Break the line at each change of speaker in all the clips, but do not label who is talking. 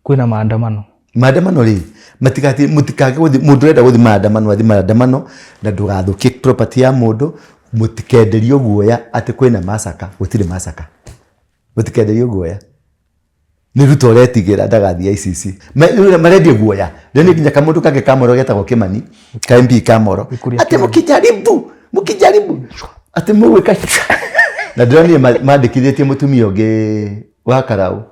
kwina maandamano
ri matikati mutikage guthi mundu renda guthi maandamano athi maandamano na ndugathukie property ya mundu mutikenderio guoya ati kwina masaka gutire masaka mutikenderio guoya ni ruto retigira ndagathia ICC maredia guoya ndio nginya kamundu kage kamoro getagwo Kimani KMP kamoro ati mukijaribu ati mweka na ndoni mandikithitie mutumia ungi wa Karau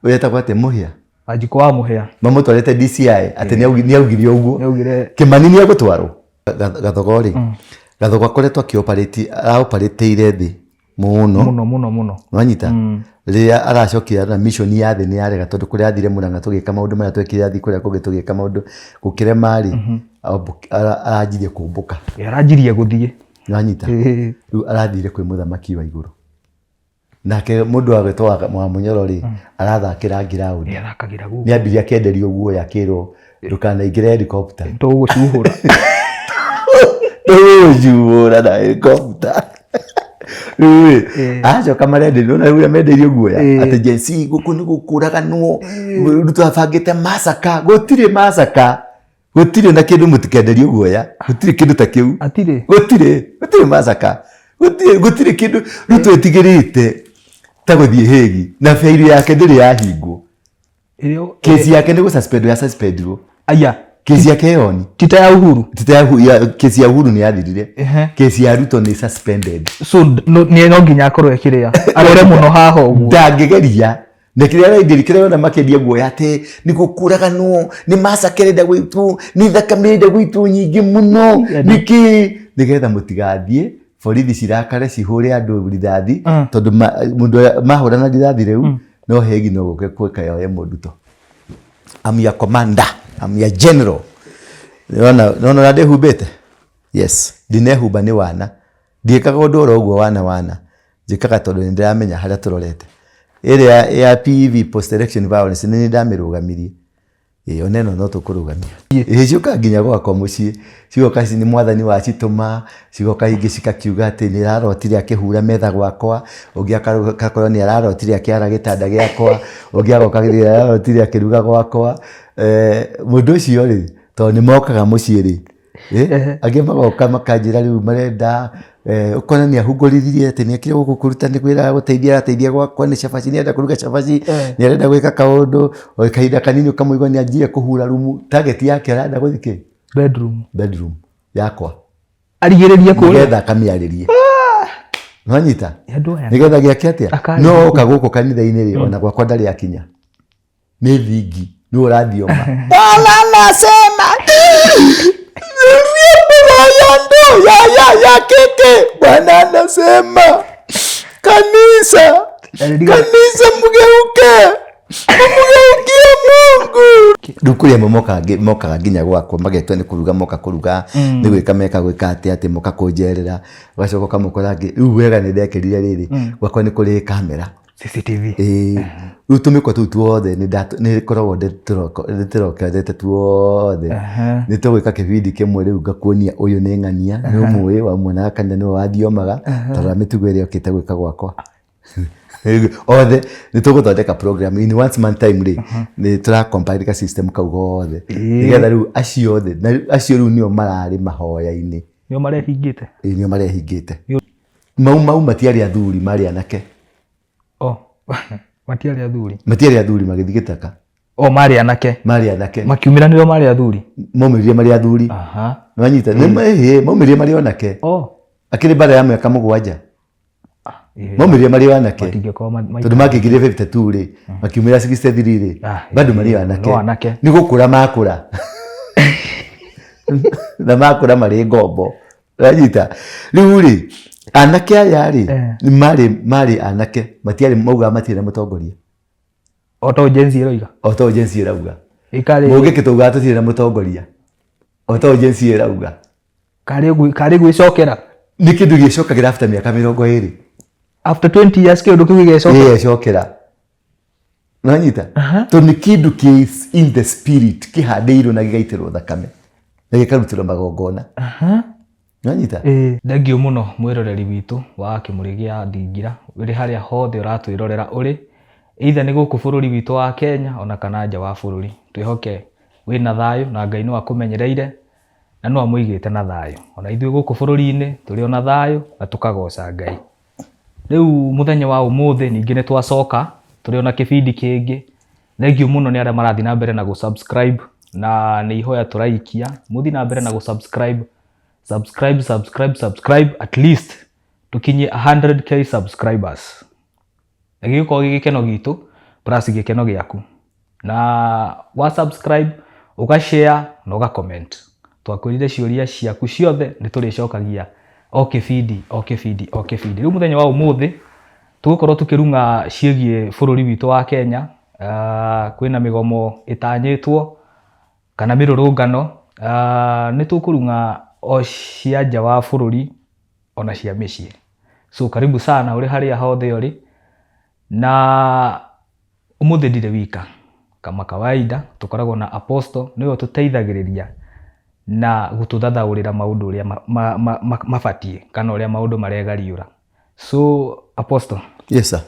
uyetagwo ati Muhia
Wanjiku wa Muhia
mamutwarete DCI ati ni augire uguo Kimani ni agutwarwo gathogori gathogo akoretwo operate ire thi muno wanyita ria aracokira na mission ya thi ni yarega tondu kuria athire Murang'a tugika maundu mara twekire athi kuria kugi tugika maundu gukire mari aranjirie kumbuka
aranjirie guthie
wanyita riu arathire kwi muthamaki wa iguru nake mundu agitwa mwa Munyoro ri arathakira ground ni ambiria kenderio guo yakiro ndukanaingire helicopter
tugucuhura
na helicopter acho kama rende nona uya menderio guoya ati jensi guku ni gukuraganwo ruto afagite masaka gutire na kindu mutikenderio guoya gutire kindu ta kiu gutire masaka gutire kindu ruto etigirite ta guthie hegi na faili yake ndiri yahingwo kesi yake ni suspendwo
aya
kesi yake yoni
tita ya Uhuru
kesi ya Uhuru ni yathirire kesi ya Ruto ni suspended
so ni no nginya akorwo ekiria arore muno haho uguo
ndangigeria nekiria raindirikire na makendia guoya ate ni gukuraganwo ni masakereda gwitu ni thakamireda gwitu nyingi muno niki nigetha mutigathie borithi cirakare cihure andu rithathi tondu mundu mahurana rithathi riu no hegi no guke kweka yoye mundu to am your commander am your general no ndehubete yes ndinehuba ni wana ndiekaga undu uguo wana njikaga tondu ndiramenya haria turorete ire ya PV post election violence ni ndamirugamirie oneno no tukurugamia ciuka nginya gwakwa mucii ciuka ni mwathani wa cituma ciuka ingi cikakiuga ati ni rarotire akihura metha gwakwa ungi akakorwo ni ararotire akiara gitanda giakwa ungi agokagirira ararotire akiruga gwakwa mundu ucio ri to ni mokaga mucii ri age magoka makanjira riu marenda ukona ni ahungorithirie ati ni akire gukuruta ni kwira guteithia gwakwa ni shafaci ni enda kuruga shafaci ni arenda gwika kaundu o kahinda kanini ukamuigwa ni anjie kuhura rumu target yake arenda guthike bedroom yakwa
arigiririe kuri
getha kamiaririe nwanyita nigetha giake atia no kaguko kanitha-ini ri ona gwakwa ndari akinya ni vingi ni urathioma nasema ya keke bwana anasema kanisa mugeuke Mungu dukuria moka nginya gwakwa magetwe ni kuruga moka kuruga ni gwika meka gwika ati moka kunjerera gacoka kamukora ngi riu wega ni ndekirire riri gwakwa ni kuri kamera
CCTV
riu tumiko tu tuothe ni koragwo nditirokete tuothe ni tugwika kibindi kimwe riu ngakuonia uyu ni ng'ania ni umwe wa mwana kana ni wathiomaga tara mitugo iri okite gwika gwakwa othe ni tuguthondeka program in once man time ri ni tura compile ka system kau gothe nigetha riu acio othe na acio riu nio marari mahoya-ini
nio marehingite
nio marehingite mau matiari athuri mari anake matiari athuri magithigitaka
mari anake makiumiraniro mari athuri
momirie mari athuri nwanyita ni momirie mari onake akiri bara ya miaka 7 momirie mari anake tondu makigire 52 ri makiumira 63 ri bado mari anake ni gukura makura na makura mari ngombo nwanyita riu ri anake aya ri ni mari anake matiari mauga matire mutongoria
oto jensi
irauga muge kituga tutire mutongoria oto jensi irauga kari
gwicokera
ni kindu gicokagira after miaka 20
after 20 years kindu kiu
gicokera nanyita to ni kindu ki in the spirit kihandeirwo na gigaitirwo thakame na gikarutirwo magongona nanyita
thengio muno mwiroreri witu wa Kimuri gia Ndingira uri haria hothe uratwirorera uri either nĩ gũkũ bũrũri witũ wa Kenya ona kana nja wa bũrũri. Twĩhoke wĩna thayũ na Ngai nĩ akũmenyereire na no amũigĩte na thayũ. Ona ithuĩ gũkũ bũrũri-inĩ tũrĩ ona thayũ na tũkagoca Ngai. Rĩu mũthenya wa ũmũthĩ ningĩ nĩ twacoka tũrĩ ona kĩbindi kĩngĩ. Thengiũ mũno nĩ arĩa marathi na mbere na gũ-subscribe na nĩ ihoya tũraikia mũthi na mbere na gũ-subscribe. Subscribe at least tukinyie 100k subscribers. Na gĩgĩkorwo gĩgĩkeno gitũ plus gĩkeno gĩaku. Na wa subscribe ũga-share na ũga-comment. Twakwĩrire ciũria ciaku ciothe nĩ tũrĩcokagia o kĩbindi. Rĩu mũthenya wa ũmũthĩ tũgũkorwo tũkĩrung'a ciĩgiĩ bũrũri witũ wa Kenya. Kwĩna mĩgomo ĩtanyĩtwo kana mĩrũrũngano. Nĩ tũkũrung'a o cia nja wa bũrũri ona cia mĩciĩ. So karibu sana ũrĩ harĩa hothe ũrĩ. Na ũmũthĩ ndirĩ wika. Kama kawaida tũkoragwo na Apostle nĩwe tũteithagĩrĩria na gũtũthathaũrĩra maũndũ ũrĩa mabatiĩ kana ũrĩa maũndũ maregariũra. So Apostle.
Yes sir.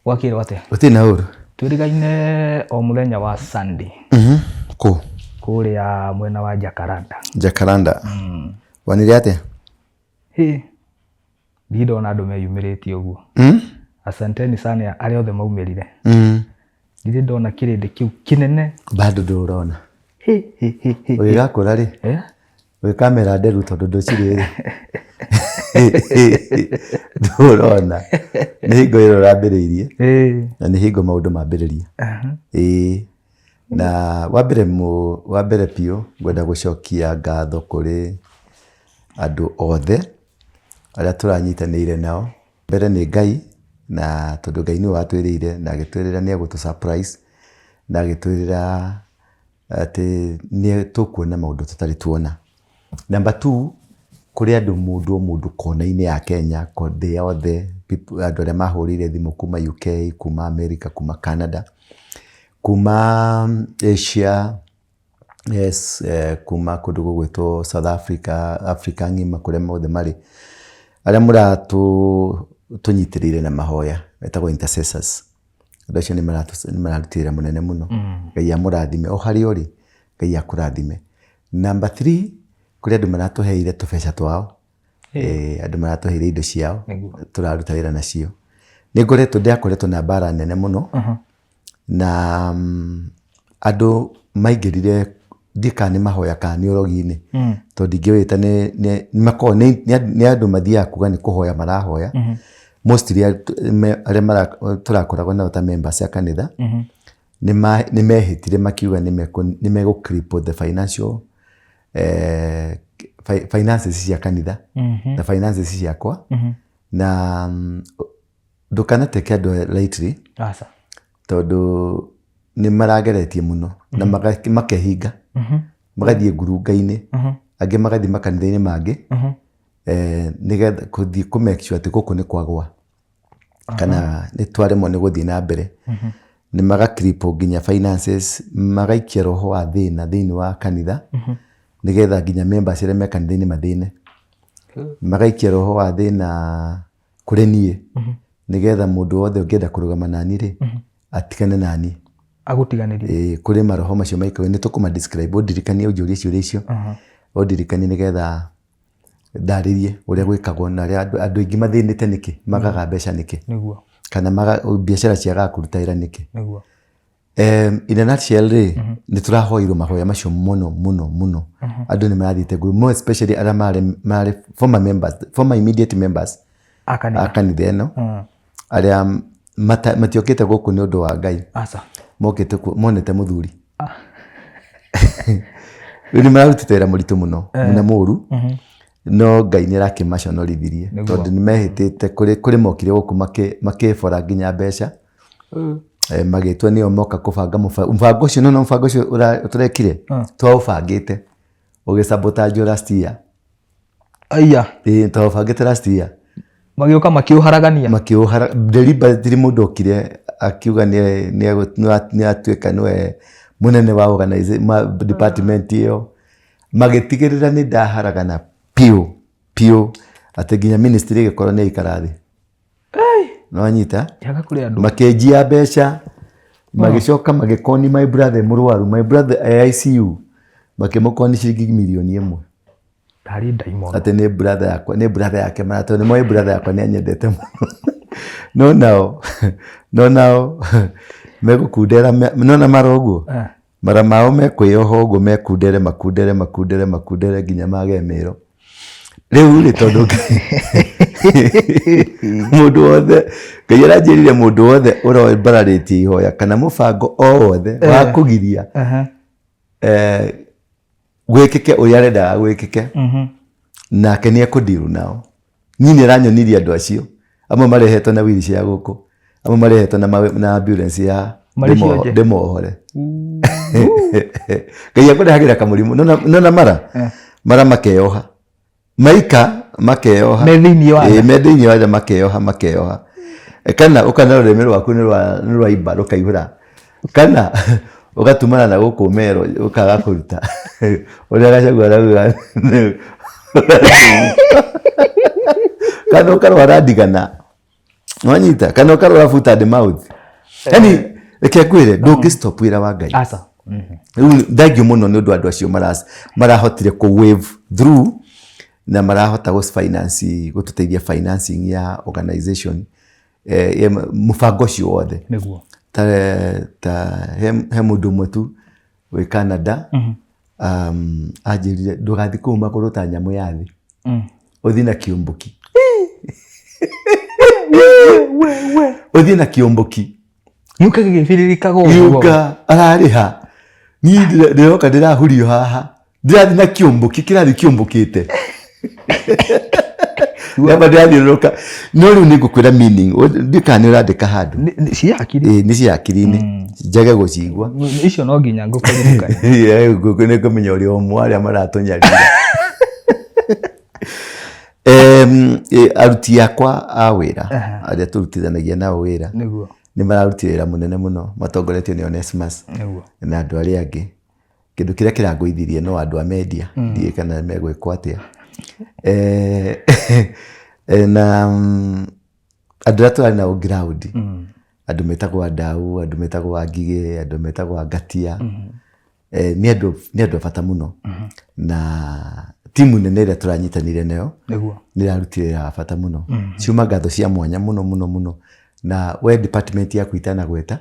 Wakĩrwo atĩa?
Ũtirĩ na ũru.
Twĩrĩgaine o mũthenya wa Sunday.
Kũ?
Kũrĩa mwena wa Jacaranda.
Jacaranda. Wanire atĩa?
Ndona andũ meyumĩrĩtie ũguo. Asanteni sana arĩa othe maumĩrire. Ndire ndona kĩrĩndĩ kĩu kĩnene.
Bado ndũrona. Ũgĩgakũra rĩ? Wĩ kamera nderu tondũ ndũcirĩ rĩ. Ndũrona. Nĩ hingo ĩyo ũrambĩrĩirie. Na nĩ hingo maũndũ mambĩrĩria. Na wambere biũ ngwenda gũcokia ngatho kũrĩ andũ othe arĩa tũranyitanĩire nao. Mbere nĩ Ngai na tondũ Ngai nĩwe watwĩrĩire na agĩtwĩrĩra nĩ egũtũ surprise na agĩtwĩrĩra atĩ nĩ tũkuona maũndũ tũtarĩ tuona. Number 2, kũrĩ andũ mũndũ kona-inĩ ya Kenya thĩ yothe, andũ arĩa mahũrĩire thimũ kuma UK, kuma America, kuma Canada, kuma Asia, yes, kuma kũndũ gũgwĩtwo South Africa, Africa ng'ima kũrĩa mothe marĩ, arĩa tũnyitĩrĩire na mahoya metagwo intercessors. Andũ acio nĩ maratutĩra mũnene mũno. Ngai amũrathime o harĩa ũrĩ, Ngai akũrathime. Number 3, kũrĩ andũ maratũheire tũbeca twao, andũ maratũheire indo ciao tũraruta wĩra nacio. Nĩngoretwo na mbara nene mũno na andũ maingĩrire ndika nĩ mahoya kana nĩ ũrogi-inĩ tondũ ingĩwĩta nĩ andũ mathiaga kuga nĩ kũhoya marahoya. Mostly arĩa tũrakoragwo nao ta members a kanitha nĩ mehĩtire makiuga nĩ megũ-cripple the financial finances cia kanitha na finances ciakwa. Na ndũkanateke andũ lightly tondũ nĩ marageretie mũno na makehinga magathiĩ ngurunga-inĩ, angĩ magathiĩ makanitha-inĩ mangĩ nĩgetha gũthiĩ kũ-make sure atĩ gũkũ nĩ kwagwa kana nĩ twaremwo nĩ gũthiĩ na mbere. Nĩ maga-cripple nginya finances, magaikia roho wa thĩna thĩinĩ wa kanitha nĩgetha nginya members arĩa me kanitha-inĩ mathĩne. Magaikia roho wa thĩna kũrĩ niĩ nĩgetha mũndũ wothe ũngĩenda kũrũgama nani rĩ atigane nani.
Agũtiganĩrie.
Kũrĩ maroho macio maikaga nĩ tũkũma-describe, ũndirikanie ũnjũrie ciũria icio, ũndirikanie nĩgetha ndarĩrie ũrĩa gwĩkagwo na andũ aingĩ mathĩnĩte nĩkĩ, magaga mbeca nĩkĩ, kana biacara ciagaga kũruta wĩra nĩkĩ. In a nutshell rĩ, nĩ tũrahoirwo mahoya macio mũno. Andũ nĩ marathiĩte nguru, more especially arĩa marĩ former immediate members a kanitha ĩno, arĩa matiokĩte gũkũ nĩ ũndũ wa Ngai, mokĩte monete mũthuri. Nĩ mararutĩte wĩra mũritũ mũno mũru, no Ngai nĩ arakĩmaconorithirie tondũ nĩ mehĩtĩte kũrĩ mokire gũkũ makĩbora nginya mbeca, magĩtwo nĩo moka kũbanga mũbango ũcio. No mũbango ũcio tũrekire twaũbangĩte ũgĩ-sabotage last year. Twaũbangĩte last year,
magĩũka makĩũharagania
deliberately. Mũndũ okire akiuga nĩ atuĩka nĩwe mũnene wa department ĩyo, magĩtigĩrĩra nĩ ndaharagana piũ atĩ nginya ministry ĩgĩkorwo nĩ aikara thĩ. no anyita
yaga kuri andu
makenjia mbeca magicoka magikoni my brother murwaru my brother ICU makimukoni ciringi milioni 1
tari daimon
ate ni brother yake marato ni moi brother yakwa ni anyendete muno no nao megukundera nona maroguo mara mao mekwiyoho uguo makundere nginya magemero riu ri tondu mundu wothe Ngai aranjirire mundu wothe urombararĩtie ihoya kana mubango o wothe wa kugiria gwikike uria arendaga gwikike nake ni ekundiru nao nini aranyonirie andu acio amwe marehetwo na wheelchair guku amwe marehetwo na ambulance ya ndimohore Ngai akurehagira kamurimu nona mara makeyoha maika makeyoha medini wale makeyoha kana ukana rurimi rwaku ni rwa imba rukaihura kana ugatumana na guku mero ukaga kuruta uria gacagua rauga kana ukarwara ndigana wanyita kana ukarwara foot and mouth yani reke kwire ndungi stop wira wa Ngai
asa
thagio muno ni undu andu acio marahotire ku wave through na marahota gututeithia financing ya organization mubango cio wothe
niguo
he mundu umwe tu wi Canada anjirire ndugathi kuu maguru ta nyamu ya thi uthi na kiumbuki uthi na kiumbuki
yuka gigibirika go
yuka arariha ni ndiroka ndirahurio haha ndirathi na kiumbuki kirathi kiumbukite Yaba ndiathiuruka no riu nigukwira meaning ndikani urandika handu
cia akiri
ni cia akiri-ini njage gucigwa
icio no nginya ngukuriruka
guku ni kumenya uri omwe aria maratunyarira aruti akwa a wira aria turutithanagia nao wira
niguo
ni mararutira wira munene muno matongoretio ni Onesimus
niguo na
andu aria angi kindu kiria kiranguithirie no andu a media ndie kana megwikwo atia na andu aria turari nao ground andu metagwo Ndau andu metagwo Ngige andu metagwo Ngatia ni andu bata muno na timu nene iria turanyitanire nayo ni rarutire bata muno ciuma ngatho cia mwanya muno na we department yaku itana gweta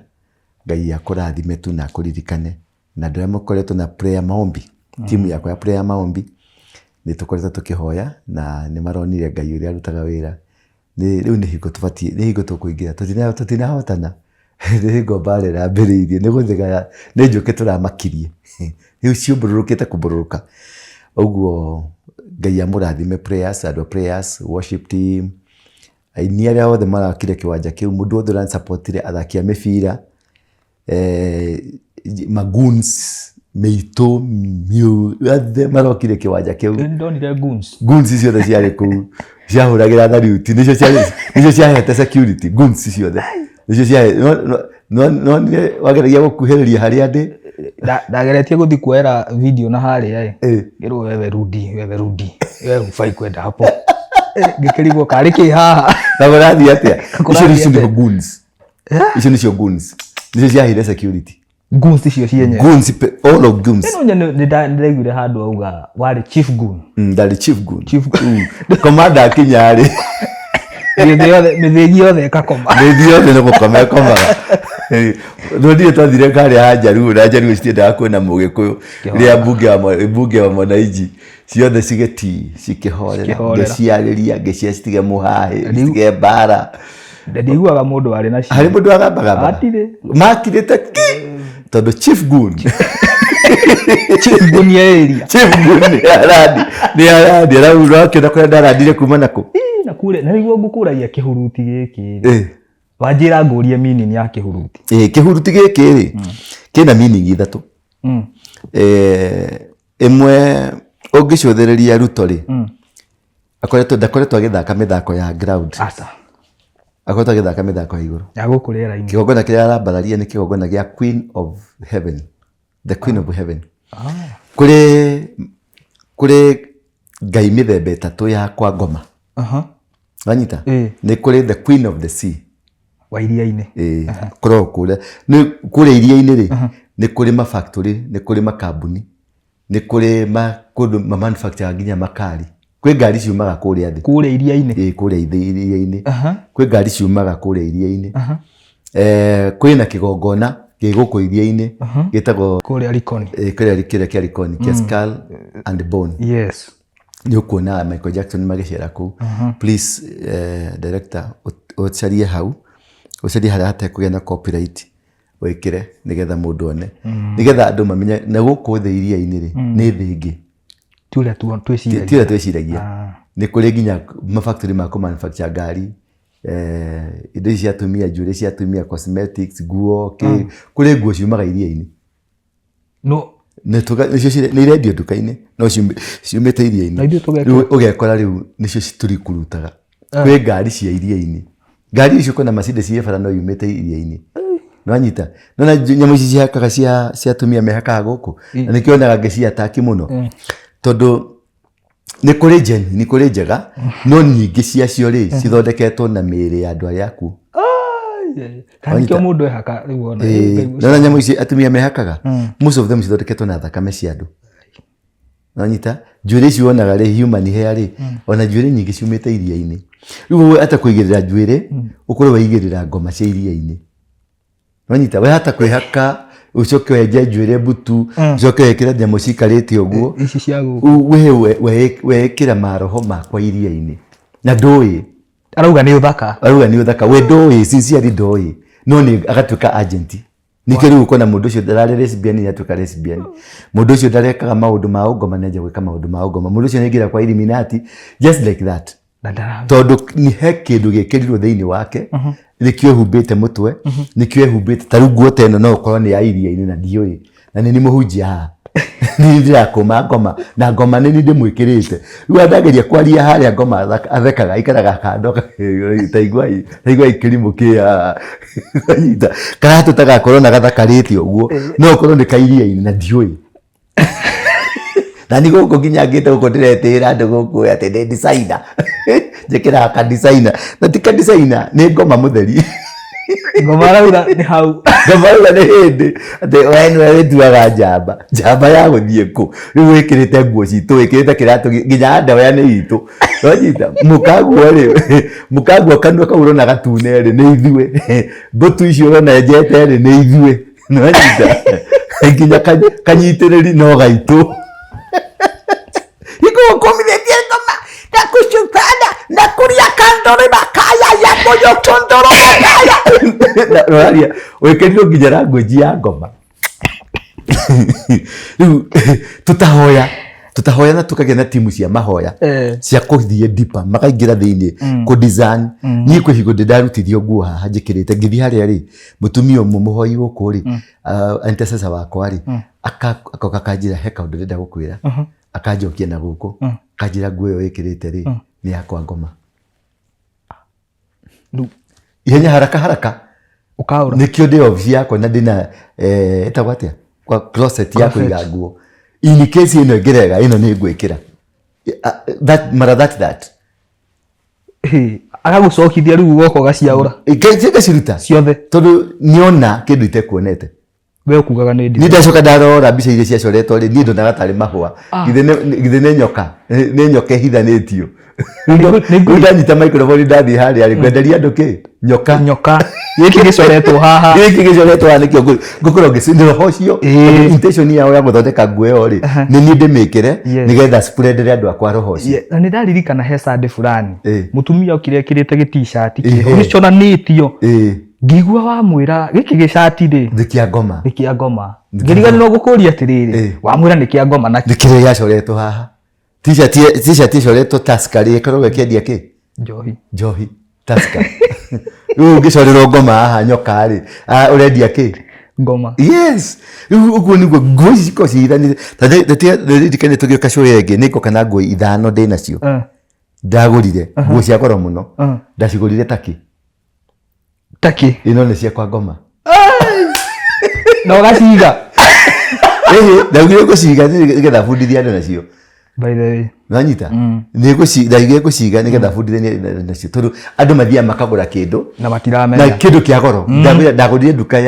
Ngai akurathime tu na kuririkane na ndio mukoretwo na prayer maombi timu yakwa ya prayer maombi ni tukoretwo tukihoya na ni maronire Ngai uria arutaga wira ni riu ni hingo tubatie ni hingo tukuingira tutinahotana ni hingo bare rambiriirie ni guthigaya ni njuke turamakirie riu ciumbururukite kubururuka uguo Ngai amurathime prayers worship team aini aria othe marakire kiwanja kiu mundu othe ran supportire athaki a mibira maguns meito miu athe marokire kiwanja kiu
ndonire
guns ciothe ciari kuu ciahuragira thariuti nicio ciahete security guns ciothe nicio cia no wageragia gukuhiriria haria ndi
ndageretie guthi kuera video na haria ngirwo wewe rudi wewe ufai kwenda hapo ngikirigwo kari ki haha
na gorathi atia icio ni guns icio nicio guns nicio ciahire security
guns icio cienye
all of guns
ino ndaiguire handu auga wari chief gun
ndari chief gun commander akinyari
mithegi yothe ikakoma
mithegi yothe no gukoma ndio twathire kari hajaru na jaru citiendaga kwena Mugikuyu ria bunge wa Mwanainji ciothe cigeti cikihorera ngeciarĩria ngeciacitige muhahe citige mbara
ndiguaga mundu ari na cio
hari mundu agambaga makirite tondu chief gun ni aradi araura kĩonda kũrĩa ndarandire kuma nako
na kure na niguo ngukuragia kihuruti giki wanjira ngurie meaning ya kihuruti
kihuruti giki ri kina meaning ithatu imwe ungicuthiriria Ruto ri ndakoretwo agithaka mithako ya ground akoretwo agithaka mithako ya iguru
ya gukurera-ini
kigongona kiria arambararia ni kigongona gia Queen of Heaven the Queen of Heaven kuri ngai mithemba itatu ya kwa ngoma wanyita ni kuri the Queen of the Sea
wa iria-inĩ
korwo kũrĩa nĩ kũrĩa iria-inĩ rĩ nĩ kũrĩ ma factory nĩ kũrĩ makambuni nĩ kũrĩ kũndũ ma manufacture nginya makari kwĩ ngari ciumaga kũrĩa thĩ
kũrĩa iria-inĩ
kũrĩa iria-inĩ kwĩ ngari ciumaga kũrĩa iria-inĩ kwĩ na kĩgongona gĩgũkũ iria-inĩ gĩtagwo
kũrĩa Likoni
kĩrĩa kĩa Likoni kĩa Skull and Bone
yes
nĩ ũkuona Michael Jackson magĩcera kũu please director ũcarie hau ũcarie harĩa hatekũgĩa na copyright wĩkĩre nĩgetha mũndũ one nĩgetha andũ mamenye na gũkũ thĩ iria-inĩ rĩ nĩ thĩ ingĩ
tiũrĩa
twĩciragia nĩ kũrĩ nginya mafactory ma manufacture ngari indo cia atumia njuĩrĩ cia atumia cosmetics nguo kũrĩ nguo ciumaga iria-inĩ
no
nĩ irendio nduka-inĩ no ciumĩte iria-inĩ ũgekora rĩu nĩcio tũrikurutaga kwĩ ngari cia iria-inĩ ngari icio kwĩna Mercedes cia bara no yumĩte iria-inĩ nwanyita nona nyamũ ici cihakaga cia atumia mehakaga gũkũ na nĩkĩonaga ngĩciataki mũno tondũ nĩ kũrĩ njega no nyingĩ ciacio rĩ cithondeketwo na mĩĩrĩ ya andũ arĩa akuũ
kanĩkĩo mũndũ ehaka rĩu ona
nona nyamũ ici atumia mehakaga most of them cithondeketwo na thakame cia andũ nwanyita njuĩrĩ ici wonaga rĩ human hair rĩ ona njuĩrĩ nyingĩ ciumĩte iria-inĩ rĩu hata kũigĩrĩra njuĩrĩ ũkorwo waigĩrĩra ngoma cia iria-inĩ nwanyita we hata kwĩhaka ucoke wenje njuĩrĩ butu ucoke wekĩre nyamũ cikarĩte ũguo
ici cia gũkũ
wekĩra maroho makwa iria-inĩ na ndũĩ
arauga nĩ ũthaka
we ndũĩ sincerely ndũĩ no nĩ agatuĩka agent nĩkĩo rĩu ũkona mũndũ ũcio ndararĩ lesbian nĩ atuĩka lesbian mũndũ ũcio ndarekaga maũndũ ma ũngoma nĩ anjia gwĩka maũndũ ma ũngoma mũndũ ũcio nĩaingĩra kwa Illuminati just like that tondũ he kĩndũ gĩkĩrirwo thĩinĩ wake nĩkĩo ehumbĩte mũtwe nĩkĩo ehumbĩte ta rĩu nguo ta ĩno no ũkorwo nĩ ya iria-inĩ na ndiũĩ na nĩ mũhunjia haha nĩ ndĩrakũma ngoma na ngoma nĩ ndĩmwĩkĩrĩte rĩu andageria kwaria harĩa ngoma athekaga aikaraga kando taigua kĩrimũ kĩa karatũ tagakorwo na gathakarĩte ũguo no ũkorwo nĩ kairia-inĩ na ndiũĩ na nĩ gũkũ nginya ngĩte gũkũ ndĩretĩĩra andũ gũkũ atĩ nĩ designer njĩkĩraga ka designer na ti ka designer nĩ ngoma mũtheri
ngoma arauga nĩ hau
ngoma arauga nĩ hĩndĩ atĩ we nĩwe wĩtuaga njamba ya gũthiĩ kũ rĩu wĩkĩrĩte nguo citũ wĩkĩrĩte kĩratũ nginya ndawa nĩ itũ wanyita mũkaguo kanua kau ũrona gatune rĩ nĩ ithuĩ mbũtu icio ũrona enjete rĩ nĩ ithuĩ wanyita nginya kanyitĩrĩri no gaitũ ikukumithĩtie ngoma na kucukana na kuria kandore makaya ya moyo tondoro makaya noraria wĩkĩrirwo nginya language ya ngoma rĩu tutahoya na tukagĩa na timu cia mahoya cia kũthiĩ deeper makaingĩra thĩinĩ kũ design niĩ kwĩ hingo ndarutithio nguo haha njĩkĩrĩte ngĩthiĩ harĩa rĩ mũtumia ũmwe mũhoi gũkũ rĩ intercessor wakwa rĩ akoka kanjĩra he kaũndũ ndĩrenda gũkwĩra akanjokia na gũkũ kanjĩra nguo ĩyo wĩkĩrĩte rĩ nĩ yakwa ngoma ihenya haraka
ukaura
nĩkĩo ndĩ office yakwa na ndĩna etagwo atĩa kwa closet ya kũiga nguo in case ĩno ĩngĩrega ĩno nĩ ngwĩkĩra that
agagũcokithia rĩu ũgoka ũgaciaũra
ngaciruta
ciothe
tondũ nĩona kĩndũ itekuonete
we ukugaga
nĩ ndacoka ndarora mbica iria ciacoretwo rĩ niĩ ndonaga tarĩ mahũa githĩ nĩ nyoka ihithanĩtio rĩu ndanyita microphone ndathiĩ harĩa rĩ ngwenderia andũ kĩ nyoka
gĩkĩ gĩcoretwo haha
nĩkĩo ngũkorwo ngĩcinĩra hocio intention yao ya gũthondeka nguo ĩyo rĩ nĩ niĩ ndĩmĩkĩre nĩgetha spreadere andũ akwa roho cio
na nĩ ndaririkana he Sunday fulani mũtumia okire ekĩrĩte gĩ-t-shirt gĩconanĩtio ngigua wamwĩra gĩkĩ gĩcati rĩ
nĩ kĩa ngoma
ngĩriganĩrwo gũkũria atĩrĩrĩ wamwĩra nĩ kĩa ngoma na
kĩrĩa gĩacoretwo haha t-shirt icoretwo Tusker rĩ ĩkoragwo ĩkĩendia kĩ njohi Tusker rĩu ũngĩcorerwo ngoma haha nyoka rĩ ũrendia kĩ
ngoma
yes rĩu ũguo nĩguo nguo ici cikoragwo cihithanĩte ndirikane tũgĩũka show ĩngĩ nĩ ngoka na nguo 5 ndĩ nacio ndagũrire nguo cia goro mũno ndacigũrire Taki ino nĩ ciakwa ngoma
na ũgaciga
ndaugire gũciga nĩgetha bundithia andũ nacio
by the way
nanyita nä gå ciga nä getha bundithanie nacio tondå andå mathiaga makagå kindu
na matiramenya
na kindu kia goro ndagå nduka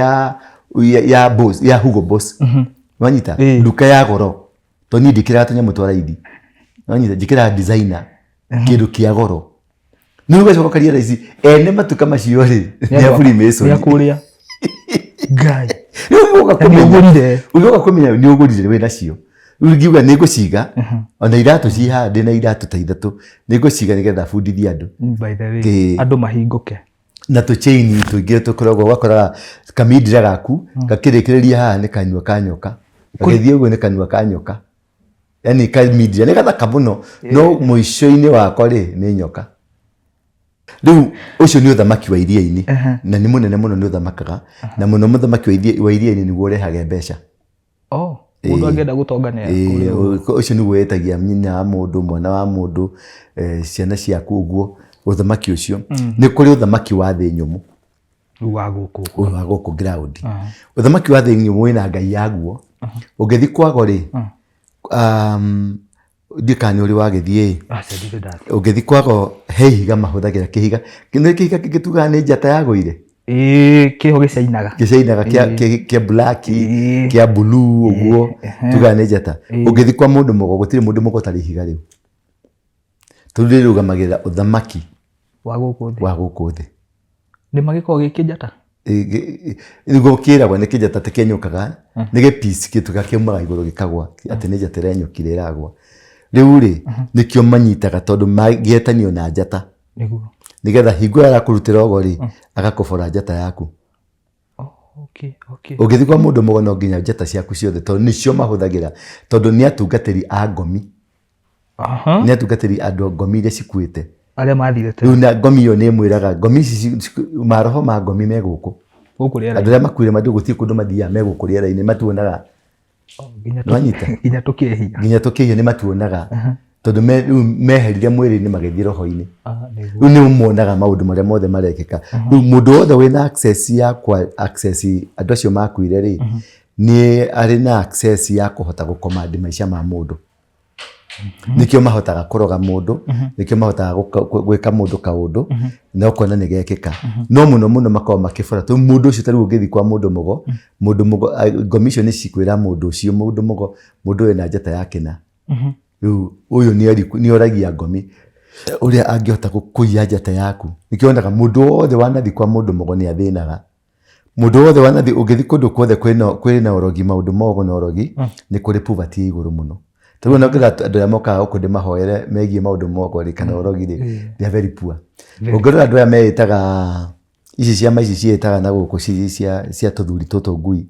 ya Hugo Boss nanyita nduka ya goro to niä ndikä raga tå nyamå twa raithi nanyita ndikä raga designer kindu kia goro nä rä gacoka karia raici ene matuka macio rä nä aburi meso
ya kuria ngai
rä u gå kå menya nä å gå rire wä nacio rĩu ngiuga nĩ ngũciga ona iratũ ci haha ndĩ na iratũ ta ithatũ nĩ ngũciga nĩgetha bundithie andũ
by the way andũ mahingũke
na tũ chain tũingĩ tũkoragwo ũgakoraga kamindira gaku gakĩrĩkĩrĩria haha nĩ kanyua ka nyoka gagĩthiĩ ũguo nĩ kanua ka nyoka yani kamindira nĩ gathaka mũno no mũico-inĩ wako rĩ nĩ nyoka rĩu ũcio nĩ ũthamaki wa iria-inĩ na nĩ mũnene mũno nĩ ũthamakaga na mũno mũthamaki wa iria-inĩ nĩguo ũrehaga mbeca
mundu angenda gutongania
ucio niguo etagia nyina wa mundu mwana wa mundu ciana ciaku uguo uthamaki ucio ni kuri uthamaki wa thi nyumu
wa
guku ground uthamaki wa thi nyumu wina ngai yaguo ungithi kwago ri ndikani uri wagithie ungithi kwago he higa mahuthagira kihiga kingituga ni njata yaguire
kiho gicainaga
kia black kia blue uguo tugane njata ungithi kwa mundu mugo gutire mundu mugo tari higa riu turirugamagirira uthamaki
wa
guku thi
ni magiko gikinjata
nigo kiragwa ni kinjata tekenyukaga ni ge piece kituga kiumaga iguru gikagwa ati ni njata renyukire iragwa riu ri nikio manyitaga tondu magietanio na njata
niguo
nigetha hingo ya kurutira ogo ri agakobora njata yaku
okay
ugithi kwa mundu mugo no nginya njata ciaku ciothe tondu nicio mahuthagira tondu ni atungatiri a ngomi ni atungatiri andu ngomi iria cikuite
aria mathirete
riu na ngomi yo ni mwiraga ngomi ici maroho ma ngomi me guku
riera
andu aria makuire mandu gutie kundu mathia me guku riera-ini matuonaga
nginya
tukihia ni matuonaga tondu meherire mwiri-ini magithie roho-ini riu ni umuonaga maundu maria mothe marekika riu mundu wothe wina access ya access andu acio makuire ri ni ari na access ya kuhota gucommand maica ma mundu nikio mahotaga kuroga mundu nikio mahotaga gwika mundu kaundu na ukona ni gekika no muno makao makibora tu mundu ucio tari ungithi kwa mundu mugo ngomi icio ni cikwira mundu ucio mundu wina njata yake na riu uyu ni oragia ngomi uria angihota kuiya njata yaku nikionaga mundu wothe wanathi kwa mundu mugo ni athinaga mundu wothe wanathi ungithi kundu kwothe kwina orogi maundu mogo na orogi ni kuri poverty iguru muno tondũ no ngira andu aria mokaga guku mahoere megie maundu mogo ri kana orogi ri they are very poor ungirora andu aria meitaga ici ciama ici cietaga na guku cia tuthuri tutu ngui